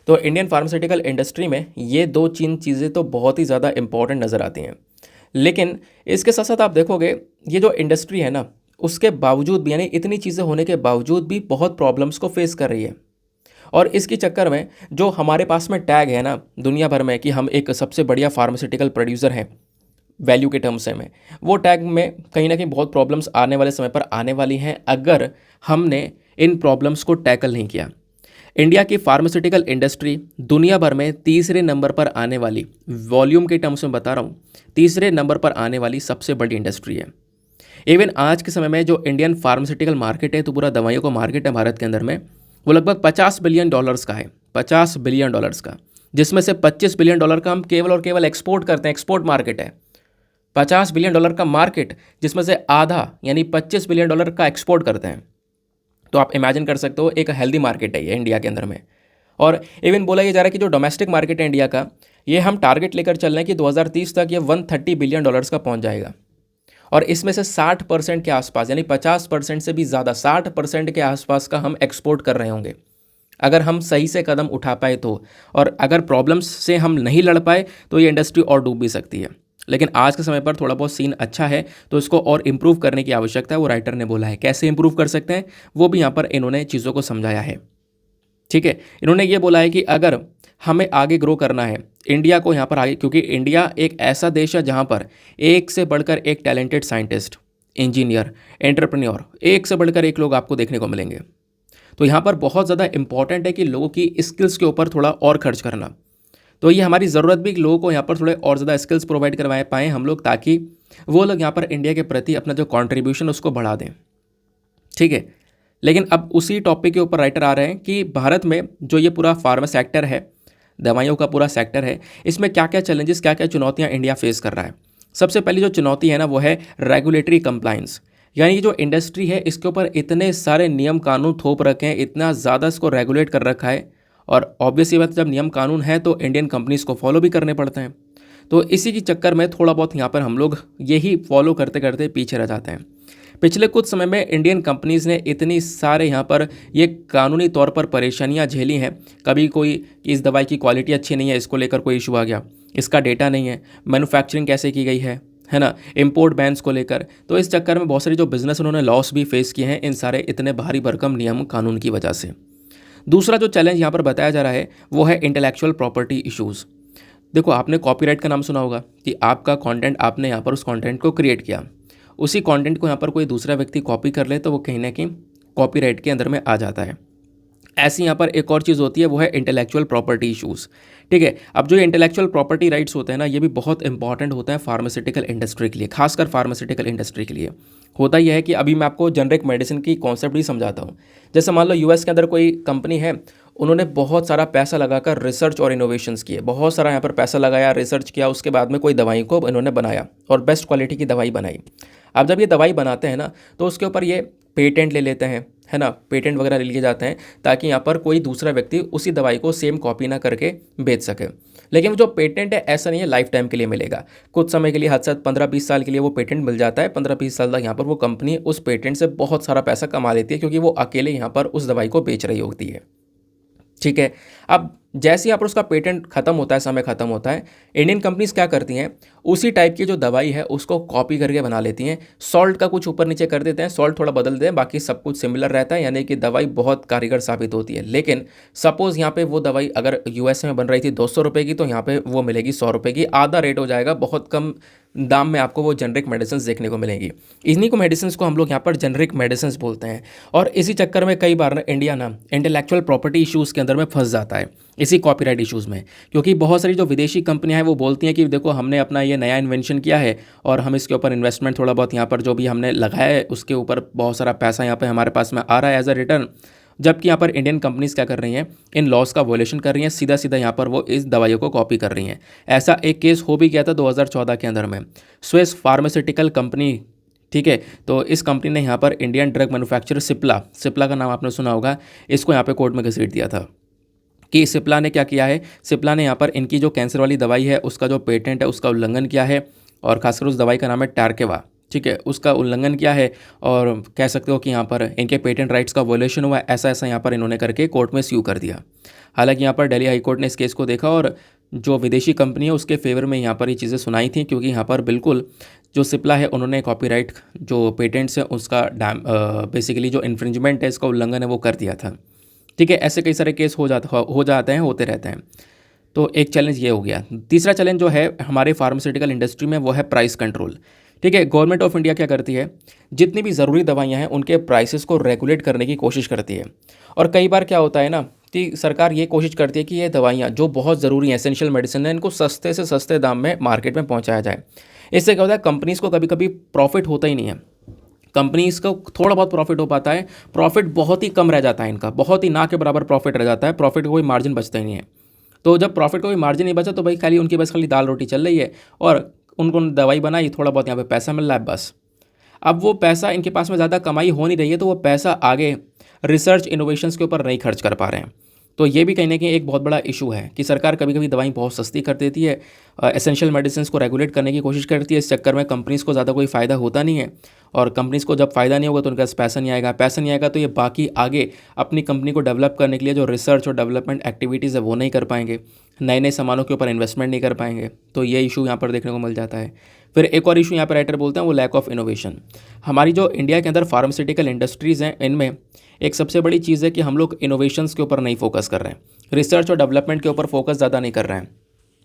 तो इंडियन फार्मास्यूटिकल इंडस्ट्री में ये दो चीज़ें तो बहुत ही ज़्यादा इंपॉर्टेंट नज़र आती हैं। लेकिन इसके साथ साथ आप देखोगे, ये जो इंडस्ट्री है ना, उसके बावजूद भी, यानी इतनी चीज़ें होने के बावजूद भी बहुत प्रॉब्लम्स को फेस कर रही है। और इसके चक्कर में जो हमारे पास में टैग है ना दुनिया भर में कि हम एक सबसे बढ़िया फार्मास्यूटिकल प्रोड्यूसर हैं वैल्यू के टर्म्स में, वो टैग में कहीं ना कहीं बहुत प्रॉब्लम्स आने वाले समय पर आने वाली हैं अगर हमने इन प्रॉब्लम्स को टैकल नहीं किया। इंडिया की फार्मास्यूटिकल इंडस्ट्री दुनिया भर में तीसरे नंबर पर आने वाली, वॉल्यूम के टर्म्स में बता रहा हूँ, तीसरे नंबर पर आने वाली सबसे बड़ी इंडस्ट्री है। इवन आज के समय में जो इंडियन फार्मास्यूटिकल मार्केट है, तो पूरा दवाइयों का मार्केट है भारत के अंदर में, वो लगभग $50 बिलियन का है, $50 बिलियन का, जिसमें से $25 बिलियन का हम केवल और केवल एक्सपोर्ट करते हैं, एक्सपोर्ट मार्केट है। $50 बिलियन का मार्केट, जिसमें से आधा यानी $25 बिलियन का एक्सपोर्ट करते हैं। तो आप इमेजिन कर सकते हो एक हेल्दी मार्केट है ये इंडिया के अंदर में। और इवन बोला ये जा रहा है कि जो डोमेस्टिक मार्केट है इंडिया का, ये हम टारगेट लेकर चल रहे हैं कि 2030 तक ये $130 बिलियन का पहुंच जाएगा। और इसमें से 60% के आसपास, यानी 50% से भी ज़्यादा, 60% के आसपास का हम एक्सपोर्ट कर रहे होंगे अगर हम सही से कदम उठा पाए तो। और अगर प्रॉब्लम्स से हम नहीं लड़ पाए तो ये इंडस्ट्री और डूब भी सकती है। लेकिन आज के समय पर थोड़ा बहुत सीन अच्छा है, तो इसको और इम्प्रूव करने की आवश्यकता है, वो राइटर ने बोला है। कैसे इम्प्रूव कर सकते हैं वो भी यहाँ पर इन्होंने चीज़ों को समझाया है, ठीक है। इन्होंने ये बोला है कि अगर हमें आगे ग्रो करना है, इंडिया को यहाँ पर आगे, क्योंकि इंडिया एक ऐसा देश है जहाँ पर एक से बढ़कर एक टैलेंटेड साइंटिस्ट, इंजीनियर, एंटरप्रेन्योर, एक से बढ़कर एक लोग आपको देखने को मिलेंगे। तो यहाँ पर बहुत ज़्यादा इंपॉर्टेंट है कि लोगों की स्किल्स के ऊपर थोड़ा और खर्च करना। तो ये हमारी ज़रूरत भी, लोगों को यहाँ पर थोड़े और ज़्यादा स्किल्स प्रोवाइड करवाए पाएँ हम लोग, ताकि वो लोग यहाँ पर इंडिया के प्रति अपना जो कॉन्ट्रीब्यूशन उसको बढ़ा दें, ठीक है। लेकिन अब उसी टॉपिक के ऊपर राइटर आ रहे हैं कि भारत में जो ये पूरा फार्मा सेक्टर है, दवाइयों का पूरा सेक्टर है, इसमें क्या क्या चैलेंजेस, क्या क्या चुनौतियाँ इंडिया फेस कर रहा है। सबसे पहली जो चुनौती है ना वो है रेगुलेटरी कंप्लाइंस, यानी कि जो इंडस्ट्री है इसके ऊपर इतने सारे नियम कानून थोप रखे हैं, इतना ज़्यादा इसको रेगुलेट कर रखा है, और ऑब्वियसली बात, जब नियम कानून है तो इंडियन कंपनीज़ को फॉलो भी करने पड़ते हैं। तो इसी के चक्कर में थोड़ा बहुत यहाँ पर हम लोग यही फॉलो करते करते पीछे रह जाते हैं। पिछले कुछ समय में इंडियन कंपनीज़ ने इतनी सारे यहाँ पर ये कानूनी तौर पर परेशानियाँ झेली हैं। कभी कोई इस दवाई की क्वालिटी अच्छी नहीं है, इसको लेकर कोई इशू आ गया, इसका डेटा नहीं है, मैन्युफैक्चरिंग कैसे की गई है ना, इंपोर्ट बैन्स को लेकर। तो इस चक्कर में बहुत सारी जो बिजनेस उन्होंने लॉस भी फेस किए हैं इन सारे इतने भारी भरकम नियम कानून की वजह से। दूसरा जो चैलेंज यहाँ पर बताया जा रहा है वो है इंटेलेक्चुअल प्रॉपर्टी इश्यूज़। देखो, आपने कॉपीराइट का नाम सुना होगा कि आपका कंटेंट, आपने यहाँ पर उस कंटेंट को क्रिएट किया, उसी कंटेंट को यहाँ पर कोई दूसरा व्यक्ति कॉपी कर ले तो वो कहीं ना कहीं कॉपीराइट के अंदर में आ जाता है। ऐसी यहाँ पर एक और चीज़ होती है, वो है इंटेलेक्चुअल प्रॉपर्टी इश्यूज़, ठीक है। अब जो इंटेलेक्चुअल प्रॉपर्टी राइट्स होते हैं ना, ये भी बहुत इंपॉर्टेंट होता है फार्मास्यूटिकल इंडस्ट्री के लिए, खासकर फार्मास्यूटिकल इंडस्ट्री के लिए। होता यह है कि अभी मैं आपको जेनरिक मेडिसिन की कॉन्सेप्ट भी समझाता हूँ। जैसे मान लो यूएस के अंदर कोई कंपनी है, उन्होंने बहुत सारा पैसा लगाकर रिसर्च और इनोवेशंस किए, बहुत सारा यहाँ पर पैसा लगाया, रिसर्च किया, उसके बाद में कोई दवाई को इन्होंने बनाया और बेस्ट क्वालिटी की दवाई बनाई। अब जब ये दवाई बनाते हैं ना तो उसके ऊपर ये पेटेंट ले लेते हैं, है ना, पेटेंट वगैरह ले लिए जाते हैं ताकि यहाँ पर कोई दूसरा व्यक्ति उसी दवाई को सेम कॉपी ना करके बेच सके। लेकिन जो पेटेंट है ऐसा नहीं है लाइफ टाइम के लिए मिलेगा, कुछ समय के लिए, हद से 15-20 साल के लिए वो पेटेंट मिल जाता है। 15-20 साल तक यहाँ पर वो कंपनी उस पेटेंट से बहुत सारा पैसा कमा लेती है, क्योंकि वो अकेले यहाँ पर उस दवाई को बेच रही होती है, ठीक है। अब जैसे ही यहाँ पर उसका पेटेंट खत्म होता है, समय खत्म होता है, इंडियन कंपनीज क्या करती हैं, उसी टाइप की जो दवाई है उसको कॉपी करके बना लेती हैं। सॉल्ट का कुछ ऊपर नीचे कर देते हैं, सॉल्ट थोड़ा बदल देते हैं, बाकी सब कुछ सिमिलर रहता है, यानी कि दवाई बहुत कारगर साबित होती है। लेकिन सपोज यहाँ पे वो दवाई अगर यूएस में बन रही थी 200 रुपये की, तो यहाँ पे वो मिलेगी 100 रुपये की, आधा रेट हो जाएगा, बहुत कम दाम में आपको वो जेनरिक मेडिसिन देखने को मिलेंगी। इन्हीं को मेडिसिन को हम लोग यहाँ पर जेनरिक मेडिसिन बोलते हैं। और इसी चक्कर में कई बार ना इंडिया ना इंटेलेक्चुअल प्रॉपर्टी इश्यूज़ के अंदर में फंस जाता है, इसी कॉपीराइट इश्यूज़ में। क्योंकि बहुत सारी जो विदेशी कंपनियां हैं वो बोलती हैं कि देखो हमने अपना ये नया इन्वेंशन किया है और हम इसके ऊपर इन्वेस्टमेंट थोड़ा बहुत यहाँ पर जो भी हमने लगाया है उसके ऊपर बहुत सारा पैसा यहाँ पे हमारे पास में आ रहा है एज अ रिटर्न। जबकि यहाँ पर इंडियन कंपनीज क्या कर रही हैं, इन लॉस का वॉयलेशन कर रही हैं, सीधा सीधा यहाँ पर वो इस दवाइयों को कॉपी कर रही हैं। ऐसा एक केस हो भी गया था 2014 के अंदर में, स्विस फार्मास्यूटिकल कंपनी, ठीक है। तो इस कंपनी ने यहाँ पर Indian drug manufacturer Cipla, Cipla का नाम आपने सुना होगा, इसको यहाँ पे कोर्ट में घसीट दिया था कि सिप्ला ने क्या किया है, सिप्ला ने यहाँ पर इनकी जो कैंसर वाली दवाई है उसका जो पेटेंट है उसका उल्लंघन किया है, और खासकर उस दवाई का नाम है टारकेवा, ठीक है, उसका उल्लंघन किया है। और कह सकते हो कि यहाँ पर इनके पेटेंट राइट्स का वॉयलेशन हुआ, ऐसा ऐसा यहाँ पर इन्होंने करके कोर्ट में स्यू कर दिया। हालांकि यहाँ पर दिल्ली हाई कोर्ट ने इस केस को देखा और जो विदेशी कंपनी है उसके फेवर में यहाँ पर ये चीज़ें सुनाई थी, क्योंकि यहाँ पर बिल्कुल जो सिप्ला है उन्होंने कॉपीराइट जो पेटेंट्स है उसका बेसिकली जो इन्फ्रिंजमेंट है, इसका उल्लंघन है वो कर दिया था, ठीक है। ऐसे कई सारे केस हो जाते हैं, होते रहते हैं। तो एक चैलेंज ये हो गया। तीसरा चैलेंज जो है हमारे फार्मास्यूटिकल इंडस्ट्री में वो है प्राइस कंट्रोल, ठीक है। गवर्नमेंट ऑफ इंडिया क्या करती है, जितनी भी ज़रूरी दवाइयाँ हैं उनके प्राइसेस को रेगुलेट करने की कोशिश करती है। और कई बार क्या होता है ना कि सरकार ये कोशिश करती है कि ये दवाइयाँ जो बहुत ज़रूरी हैं, एसेंशियल मेडिसिन है, इनको सस्ते से सस्ते दाम में मार्केट में पहुँचाया जाए। इससे क्या होता है, कंपनीज़ को कभी कभी प्रॉफिट होता ही नहीं है, कंपनीज को थोड़ा बहुत प्रॉफिट हो पाता है, प्रॉफिट बहुत ही कम रह जाता है, इनका बहुत ही ना के बराबर प्रॉफिट रह जाता है, प्रॉफिट का कोई मार्जिन बचता ही नहीं है। तो जब प्रॉफिट का कोई मार्जिन नहीं बचा तो भाई खाली उनकी बस खाली दाल रोटी चल रही है, और उनको दवाई बनाई, थोड़ा बहुत यहाँ पे पैसा मिल रहा है बस। अब वो पैसा इनके पास में ज़्यादा कमाई हो नहीं रही है, तो वो पैसा आगे रिसर्च इनोवेशंस के ऊपर नहीं खर्च कर पा रहे हैं। तो ये भी कहीं ना कहीं एक बहुत बड़ा इशू है कि सरकार कभी कभी दवाई बहुत सस्ती कर देती है, एसेंशियल मेडिसिन को रेगुलेट करने की कोशिश करती है, इस चक्कर में कंपनीज़ को ज़्यादा कोई फ़ायदा होता नहीं है। और कंपनीज़ को जब फ़ायदा नहीं होगा तो उनके पास पैसा नहीं आएगा, पैसा नहीं आएगा तो ये बाकी आगे अपनी कंपनी को डेवलप करने के लिए जो रिसर्च और डेवलपमेंट एक्टिविटीज़ है वो नहीं कर पाएंगे, नए नए सामानों के ऊपर इन्वेस्टमेंट नहीं कर पाएंगे। तो ये इशू यहाँ पर देखने को मिल जाता है। फिर एक और इशू यहाँ पर राइटर बोलते हैं वो लैक ऑफ इनोवेशन। हमारी जो इंडिया के अंदर फार्मास्यूटिकल इंडस्ट्रीज़ हैं इनमें एक सबसे बड़ी चीज़ है कि हम लोग इनोवेशंस के ऊपर नहीं फोकस कर रहे हैं, रिसर्च और डेवलपमेंट के ऊपर फोकस ज़्यादा नहीं कर रहे हैं,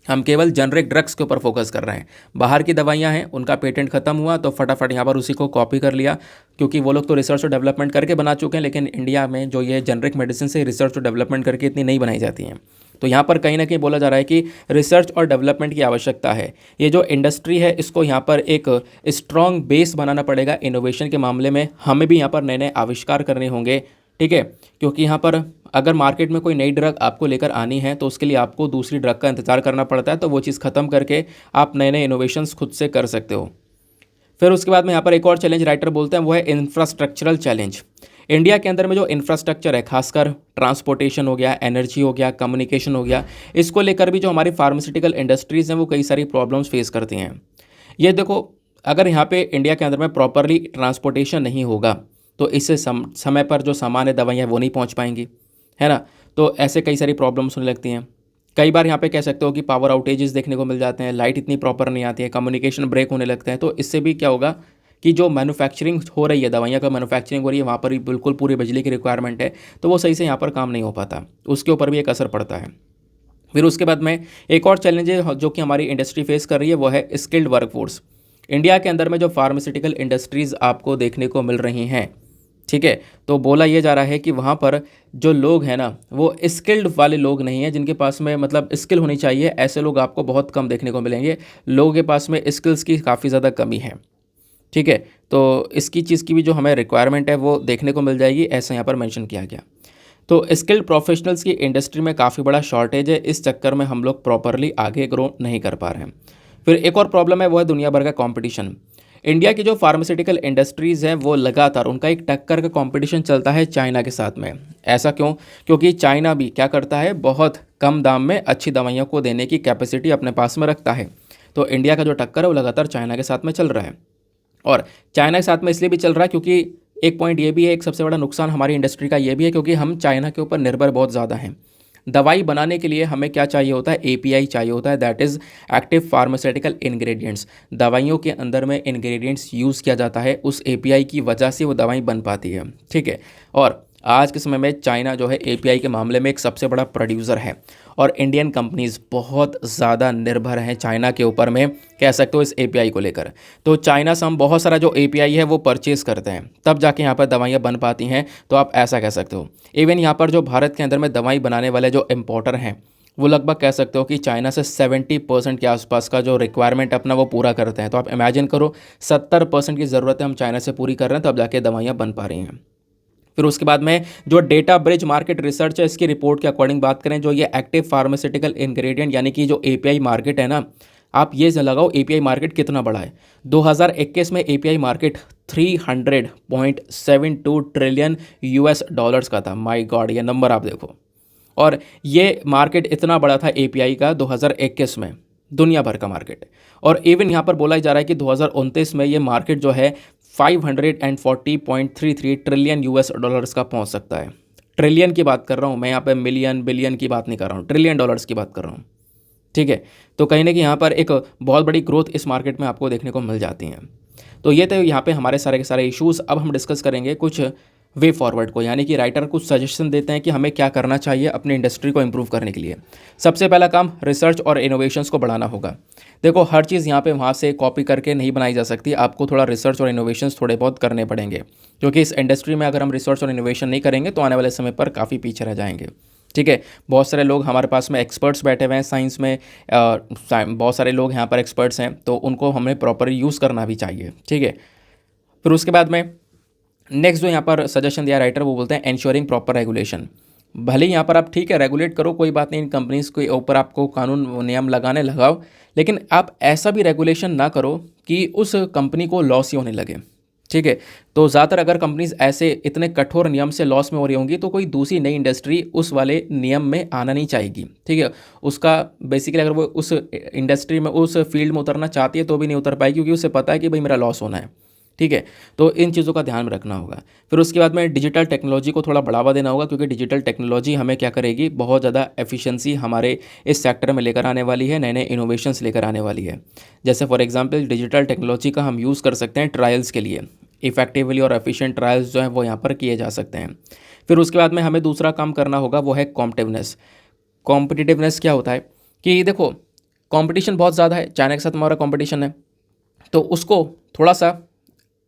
हम केवल जेनरिक ड्रग्स के ऊपर फोकस कर रहे हैं। बाहर की दवाइयाँ हैं, उनका पेटेंट खत्म हुआ तो फटाफट यहाँ पर उसी को कॉपी कर लिया, क्योंकि वो लोग तो रिसर्च और डेवलपमेंट करके बना चुके हैं, लेकिन इंडिया में जो ये जेनरिक मेडिसिन से रिसर्च और डेवलपमेंट करके इतनी नहीं बनाई जाती हैं। तो यहाँ पर कहीं ना कहीं बोला जा रहा है कि रिसर्च और डेवलपमेंट की आवश्यकता है। ये जो इंडस्ट्री है इसको यहाँ पर एक स्ट्रॉन्ग बेस बनाना पड़ेगा इनोवेशन के मामले में, हमें भी यहाँ पर नए नए आविष्कार करने होंगे, ठीक है। क्योंकि यहाँ पर अगर मार्केट में कोई नई ड्रग आपको लेकर आनी है तो उसके लिए आपको दूसरी ड्रग का इंतजार करना पड़ता है, तो वो चीज़ ख़त्म करके आप नए नए इनोवेशंस खुद से कर सकते हो। फिर उसके बाद में यहाँ पर एक और चैलेंज राइटर बोलते हैं वो है इंफ्रास्ट्रक्चरल चैलेंज। इंडिया के अंदर में जो इंफ्रास्ट्रक्चर है, खासकर ट्रांसपोर्टेशन हो गया, एनर्जी हो गया, कम्युनिकेशन हो गया, इसको लेकर भी जो हमारी फार्मास्यूटिकल इंडस्ट्रीज़ हैं वो कई सारी प्रॉब्लम्स फेस करती हैं। ये देखो, अगर यहाँ पे इंडिया के अंदर में प्रॉपरली ट्रांसपोर्टेशन नहीं होगा तो इससे समय पर जो सामान्य दवाइयाँ वो नहीं पहुँच पाएंगी, है ना। तो ऐसे कई सारी प्रॉब्लम्स होने लगती हैं। कई बार यहाँ पे कह सकते हो कि पावर आउटेजेस देखने को मिल जाते हैं, लाइट इतनी प्रॉपर नहीं आती है, कम्युनिकेशन ब्रेक होने लगते हैं। तो इससे भी क्या होगा कि जो मैन्युफैक्चरिंग हो रही है, दवाइयाँ का मैन्युफैक्चरिंग हो रही है, वहाँ पर भी बिल्कुल पूरी बिजली की रिक्वायरमेंट है, तो वो सही से यहाँ पर काम नहीं हो पाता, उसके ऊपर भी एक असर पड़ता है। फिर उसके बाद में एक और चैलेंज है जो कि हमारी इंडस्ट्री फेस कर रही है वो है स्किल्ड वर्कफोर्स। इंडिया के अंदर में जो फार्मास्यूटिकल इंडस्ट्रीज़ आपको देखने को मिल रही हैं, ठीक है, तो बोला ये जा रहा है कि वहाँ पर जो लोग हैं ना वो स्किल्ड वाले लोग नहीं हैं, जिनके पास में मतलब स्किल होनी चाहिए, ऐसे लोग आपको बहुत कम देखने को मिलेंगे। लोगों के पास में स्किल्स की काफ़ी ज़्यादा कमी है, ठीक है। तो इसकी चीज़ की भी जो हमें रिक्वायरमेंट है वो देखने को मिल जाएगी, ऐसा यहाँ पर मेंशन किया गया। तो स्किल्ड प्रोफेशनल्स की इंडस्ट्री में काफ़ी बड़ा शॉर्टेज है, इस चक्कर में हम लोग प्रॉपरली आगे ग्रो नहीं कर पा रहे हैं। फिर एक और प्रॉब्लम है वो है दुनिया भर का कंपटीशन। इंडिया की जो फार्मास्यूटिकल इंडस्ट्रीज़ हैं वो लगातार उनका एक टक्कर का कंपटीशन चलता है चाइना के साथ में। ऐसा क्यों? क्योंकि चाइना भी क्या करता है, बहुत कम दाम में अच्छी दवाइयों को देने की कैपेसिटी अपने पास में रखता है। तो इंडिया का जो टक्कर है वो लगातार चाइना के साथ में चल रहा है, और चाइना के साथ में इसलिए भी चल रहा है क्योंकि एक पॉइंट ये भी है, एक सबसे बड़ा नुकसान हमारी इंडस्ट्री का ये भी है क्योंकि हम चाइना के ऊपर निर्भर बहुत ज़्यादा हैं। दवाई बनाने के लिए हमें क्या चाहिए होता है, एपीआई चाहिए होता है, that is active pharmaceutical ingredients. दवाइयों के अंदर में इंग्रेडिएंट्स यूज़ किया जाता है, उस एपीआई की वजह से वो दवाई बन पाती है, ठीक है। और आज के समय में चाइना जो है एपीआई के मामले में एक सबसे बड़ा प्रोड्यूसर है और इंडियन कंपनीज बहुत ज़्यादा निर्भर हैं चाइना के ऊपर में, कह सकते हो, इस एपीआई को लेकर। तो चाइना से हम बहुत सारा जो एपीआई है वो परचेज़ करते हैं, तब जाके यहाँ पर दवाइयाँ बन पाती हैं, तो आप ऐसा कह सकते हो। इवन यहाँ पर जो भारत के अंदर में दवाई बनाने वाले जो इम्पोर्टर हैं वो लगभग कह सकते हो कि चाइना से 70% के आसपास का जो रिक्वायरमेंट अपना वो पूरा करते हैं। तो आप इमेजिन करो 70% की ज़रूरतें हम चाइना से पूरी कर रहे हैं, तब जाके दवाइयाँ बन पा रही हैं। फिर उसके बाद में जो डेटा ब्रिज मार्केट रिसर्च है, इसकी रिपोर्ट के अकॉर्डिंग बात करें, जो ये एक्टिव फार्मास्यूटिकल इंग्रेडिएंट यानी कि जो एपीआई मार्केट है ना, आप ये लगाओ एपीआई मार्केट कितना बड़ा है। 2021 में API market 300.72 trillion US dollars का था। माय गॉड, ये नंबर आप देखो। और ये मार्केट इतना बड़ा था एपीआई का 2021 में, दुनिया भर का मार्केट। और इवन यहाँ पर बोला जा रहा है कि 2029 में ये मार्केट जो है 540.33 ट्रिलियन यूएस डॉलर्स का पहुँच सकता है। ट्रिलियन की बात कर रहा हूँ मैं, यहाँ पे मिलियन बिलियन की बात नहीं कर रहा हूँ, ट्रिलियन डॉलर्स की बात कर रहा हूँ, ठीक है। तो कहीं ना कहीं यहाँ पर एक बहुत बड़ी ग्रोथ इस मार्केट में आपको देखने को मिल जाती हैं। तो ये तो यहाँ पे हमारे सारे के सारे इश्यूज़। अब हम डिस्कस करेंगे कुछ वे फॉरवर्ड को, यानी कि राइटर कुछ सजेशन देते हैं कि हमें क्या करना चाहिए अपनी इंडस्ट्री को इम्प्रूव करने के लिए। सबसे पहला काम, रिसर्च और इनोवेशंस को बढ़ाना होगा। देखो, हर चीज़ यहाँ पे वहाँ से कॉपी करके नहीं बनाई जा सकती, आपको थोड़ा रिसर्च और इनोवेशंस थोड़े बहुत करने पड़ेंगे, क्योंकि इस इंडस्ट्री में अगर हम रिसर्च और इनोवेशन नहीं करेंगे तो आने वाले समय पर काफ़ी पीछे रह जाएंगे, ठीक है। बहुत सारे लोग हमारे पास में एक्सपर्ट्स बैठे हुए हैं साइंस में, बहुत सारे लोग यहाँ पर एक्सपर्ट्स हैं, तो उनको हमें प्रॉपर यूज़ करना भी चाहिए, ठीक है। फिर उसके बाद में नेक्स्ट जो यहाँ पर सजेशन दिया राइटर, वो बोलते हैं एंश्योरिंग प्रॉपर रेगुलेशन। भले ही यहाँ पर आप ठीक है रेगुलेट करो, कोई बात नहीं, इन कंपनीज़ के ऊपर आपको कानून नियम लगाने लगाओ, लेकिन आप ऐसा भी रेगुलेशन ना करो कि उस कंपनी को लॉस ही होने लगे, ठीक है। तो ज़्यादातर अगर कंपनीज ऐसे इतने कठोर नियम से लॉस में हो रही होंगी तो कोई दूसरी नई इंडस्ट्री उस वाले नियम में आना नहीं चाहेगी, ठीक है। उसका बेसिकली अगर वो उस इंडस्ट्री में, उस फील्ड में उतरना चाहती है तो भी नहीं उतर पाएगी, क्योंकि उसे पता है कि भाई मेरा लॉस होना है, ठीक है। तो इन चीज़ों का ध्यान रखना होगा। फिर उसके बाद में डिजिटल टेक्नोलॉजी को थोड़ा बढ़ावा देना होगा, क्योंकि डिजिटल टेक्नोलॉजी हमें क्या करेगी, बहुत ज़्यादा एफिशिएंसी हमारे इस सेक्टर में लेकर आने वाली है, नए नए इनोवेशंस लेकर आने वाली है। जैसे फॉर एग्जांपल डिजिटल टेक्नोलॉजी का हम यूज़ कर सकते हैं ट्रायल्स के लिए, इफेक्टिवली और एफिशिएंट ट्रायल्स जो है वो यहाँ पर किए जा सकते हैं। फिर उसके बाद में हमें दूसरा काम करना होगा, वो है कॉम्पिटिवनेस। कॉम्पिटिटिवनेस क्या होता है कि देखो, कंपटीशन बहुत ज़्यादा है, चाइना के साथ हमारा कंपटीशन है, तो उसको थोड़ा सा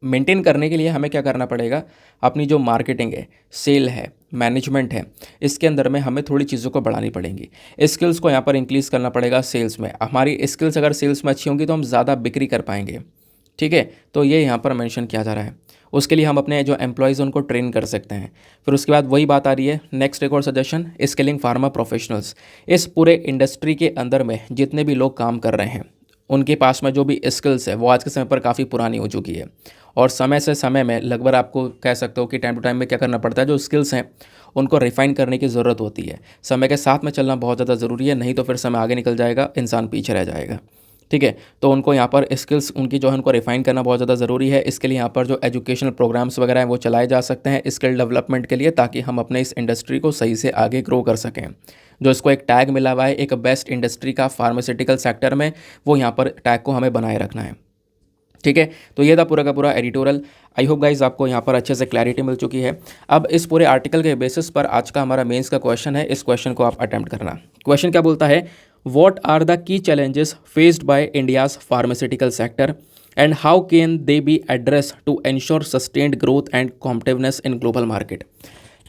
मेंटेन करने के लिए हमें क्या करना पड़ेगा, अपनी जो मार्केटिंग है, सेल है, मैनेजमेंट है, इसके अंदर में हमें थोड़ी चीज़ों को बढ़ानी पड़ेंगी। स्किल्स को यहाँ पर इंक्रीज़ करना पड़ेगा सेल्स में। हमारी स्किल्स अगर सेल्स में अच्छी होंगी तो हम ज़्यादा बिक्री कर पाएंगे, ठीक है। तो ये यहाँ पर मेंशन किया जा रहा है। उसके लिए हम अपने जो एम्प्लॉयज़ उनको ट्रेन कर सकते हैं। फिर उसके बाद वही बात आ रही है, नेक्स्ट एक और सजेशन, स्किलिंग फार्मा प्रोफेशनल्स। इस पूरे इंडस्ट्री के अंदर में जितने भी लोग काम कर रहे हैं उनके पास में जो भी स्किल्स है वो आज के समय पर काफ़ी पुरानी हो चुकी है, और समय से समय में लगभग आपको कह सकते हो कि टाइम टू टाइम में क्या करना पड़ता है, जो स्किल्स हैं उनको रिफ़ाइन करने की ज़रूरत होती है। समय के साथ में चलना बहुत ज़्यादा ज़रूरी है, नहीं तो फिर समय आगे निकल जाएगा, इंसान पीछे रह जाएगा, ठीक है। तो उनको यहाँ पर स्किल्स उनकी जो है उनको रिफ़ाइन करना बहुत ज़्यादा ज़रूरी है। इसके लिए यहाँ पर जो एजुकेशनल प्रोग्राम्स वगैरह हैं वो चलाए जा सकते हैं स्किल डेवलपमेंट के लिए, ताकि हम अपने इस इंडस्ट्री को सही से आगे ग्रो कर सकें। जो इसको एक टैग मिला हुआ है एक बेस्ट इंडस्ट्री का फार्मास्यूटिकल सेक्टर में, वो यहाँ पर टैग को हमें बनाए रखना है, ठीक है। तो ये था पूरा का पूरा एडिटोरियल। आई होप गाइज आपको यहाँ पर अच्छे से क्लैरिटी मिल चुकी है। अब इस पूरे आर्टिकल के बेसिस पर आज का हमारा मेंस का क्वेश्चन है, इस क्वेश्चन को आप अटेम्प्ट करना। क्वेश्चन क्या बोलता है, what are the key challenges faced by India's pharmaceutical sector and how can they be address to ensure sustained growth and competitiveness in global market.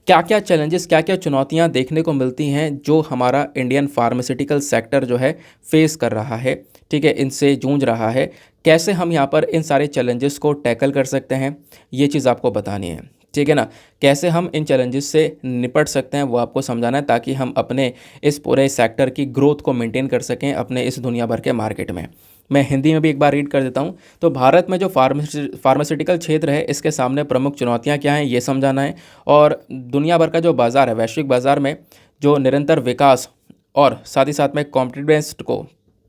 क्या क्या चैलेंजेस, क्या क्या चुनौतियां देखने को मिलती हैं जो हमारा इंडियन फार्मास्यूटिकल सेक्टर जो है फेस कर रहा है, ठीक है, इनसे जूझ रहा है, कैसे हम यहाँ पर इन सारे चैलेंजेस को टैकल कर सकते हैं, ये चीज़ आपको बतानी है, ठीक है ना। कैसे हम इन चैलेंजेस से निपट सकते हैं वो आपको समझाना है, ताकि हम अपने इस पूरे सेक्टर की ग्रोथ को मेंटेन कर सकें अपने इस दुनिया भर के मार्केट में। मैं हिंदी में भी एक बार रीड कर देता हूँ। तो भारत में जो फार्मास्यूटिकल क्षेत्र है इसके सामने प्रमुख चुनौतियाँ क्या हैं ये समझाना है, और दुनिया भर का जो बाज़ार है, वैश्विक बाज़ार में जो निरंतर विकास और साथ ही साथ में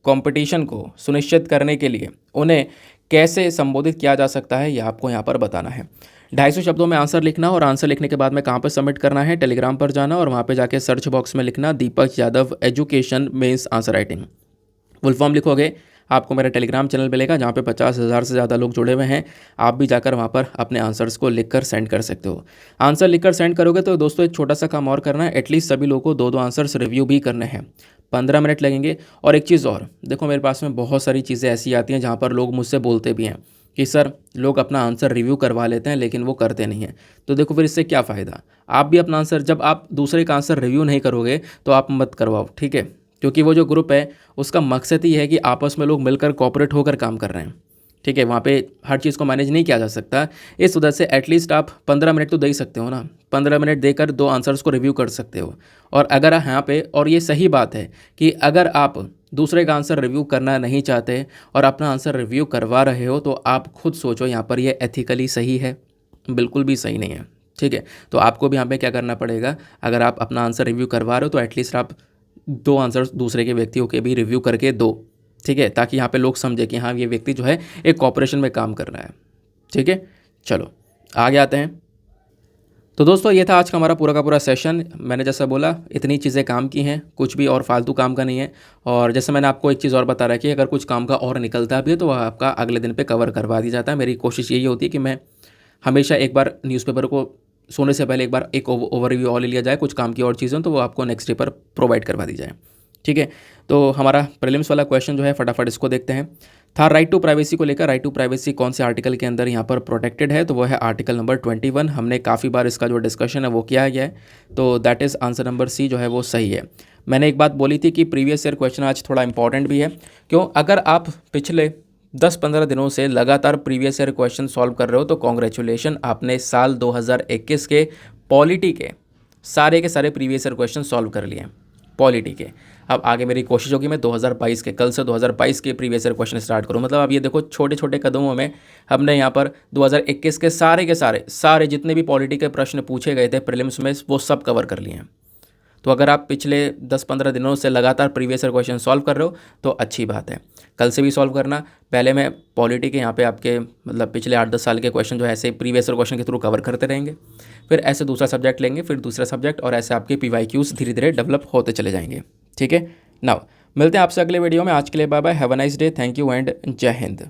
कंपटीशन को सुनिश्चित करने के लिए उन्हें कैसे संबोधित किया जा सकता है, यह आपको यहाँ पर बताना है। 250 शब्दों में आंसर लिखना और आंसर लिखने के बाद में कहाँ पर सबमिट करना है, टेलीग्राम पर जाना और वहाँ पे जाके सर्च बॉक्स में लिखना Deepak Yadav education means answer writing. Full form लिखोगे, आपको मेरा टेलीग्राम चैनल मिलेगा जहाँ पे 50,000 से ज़्यादा लोग जुड़े हुए हैं। आप भी जाकर वहाँ पर अपने आंसर्स को लिखकर सेंड कर सकते हो। आंसर लिखकर सेंड करोगे तो दोस्तों एक छोटा सा काम और करना है, एटलीस्ट सभी लोगों को 2-2 आंसर्स रिव्यू भी करने हैं। 15 मिनट लगेंगे। और एक चीज़ और, देखो मेरे पास में बहुत सारी चीज़ें ऐसी आती हैं जहाँ पर लोग मुझसे बोलते भी हैं कि सर लोग अपना आंसर रिव्यू करवा लेते हैं लेकिन वो करते नहीं हैं। तो देखो फिर इससे क्या फ़ायदा। आप भी अपना आंसर, जब आप दूसरे का आंसर रिव्यू नहीं करोगे तो आप मत करवाओ, ठीक है। क्योंकि वो जो ग्रुप है उसका मकसद ही है कि आपस में लोग मिलकर कॉपरेट होकर काम कर रहे हैं, ठीक है। वहाँ पे हर चीज़ को मैनेज नहीं किया जा सकता। इस वजह से एटलीस्ट आप 15 मिनट तो दे ही सकते हो ना। 15 मिनट देकर 2 आंसर्स को रिव्यू कर सकते हो। और अगर यहाँ पे, और ये सही बात है कि अगर आप दूसरे का आंसर रिव्यू करना नहीं चाहते और अपना आंसर रिव्यू करवा रहे हो तो आप खुद सोचो यहाँ पर ये एथिकली सही है, बिल्कुल भी सही नहीं है, ठीक है। तो आपको भी यहाँ पे क्या करना पड़ेगा, अगर आप अपना आंसर रिव्यू करवा रहे हो तो एटलीस्ट आप 2 आंसर्स दूसरे के व्यक्तियों के भी रिव्यू करके दो, ठीक है, ताकि यहाँ पे लोग समझे कि हाँ ये व्यक्ति जो है एक कॉपरेशन में काम कर रहा है, ठीक है। चलो आगे आते हैं। तो दोस्तों ये था आज का हमारा पूरा का पूरा सेशन। मैंने जैसा बोला इतनी चीज़ें काम की हैं, कुछ भी और फालतू काम का नहीं है। और जैसे मैंने आपको एक चीज़ और बता रहा है कि अगर कुछ काम का और निकलता भी है तो वह आपका अगले दिन पे कवर करवा दिया जाता है। मेरी कोशिश यही होती है कि मैं हमेशा एक बार न्यूज़पेपर को सोने से पहले एक बार एक ओवरव्यू और ले लिया जाए, कुछ काम की और चीज़ें तो वो आपको नेक्स्ट डे पर प्रोवाइड करवा दी जाए, ठीक है। तो हमारा प्रीलिम्स वाला क्वेश्चन जो है फटाफट इसको देखते हैं। था राइट टू प्राइवेसी को लेकर, राइट टू प्राइवेसी कौन से आर्टिकल के अंदर यहाँ पर प्रोटेक्टेड है, तो वो है आर्टिकल नंबर 21। हमने काफ़ी बार इसका जो डिस्कशन है वो किया गया है, तो that is answer number C जो है वो सही है। मैंने एक बात बोली थी कि प्रीवियस ईयर क्वेश्चन आज थोड़ा इंपॉर्टेंट भी है। क्यों, अगर आप पिछले 10-15 दिनों से लगातार प्रीवियस ईयर क्वेश्चन सॉल्व कर रहे हो तो कॉन्ग्रेचुलेशन, आपने साल 2021 के पॉलिटी के सारे प्रीवियस ईयर क्वेश्चन सॉल्व कर लिए हैं पॉलिटी के। अब आगे मेरी कोशिश होगी मैं 2022 के, कल से 2022 के प्रीवियस ईयर क्वेश्चन स्टार्ट करूं। मतलब अब ये देखो छोटे छोटे कदमों में हमने यहाँ पर 2021 के सारे जितने भी पॉलिटी के प्रश्न पूछे गए थे प्रीलिम्स में वो सब कवर कर लिए हैं। तो अगर आप पिछले 10-15 दिनों से लगातार प्रीवियस ईयर क्वेश्चन सॉल्व कर रहे हो तो अच्छी बात है, कल से भी सॉल्व करना। पहले मैं पॉलिटी के यहाँ पे आपके मतलब पिछले 8-10 साल के क्वेश्चन जो है ऐसे प्रीवियस ईयर क्वेश्चन के थ्रू कवर करते रहेंगे, फिर ऐसे दूसरा सब्जेक्ट लेंगे, फिर दूसरा सब्जेक्ट, और ऐसे आपके PYQs धीरे धीरे डेवलप होते चले जाएंगे, ठीक है। नाउ मिलते हैं आपसे अगले वीडियो में। आज के लिए bye bye, have a nice day, thank you and जय हिंद।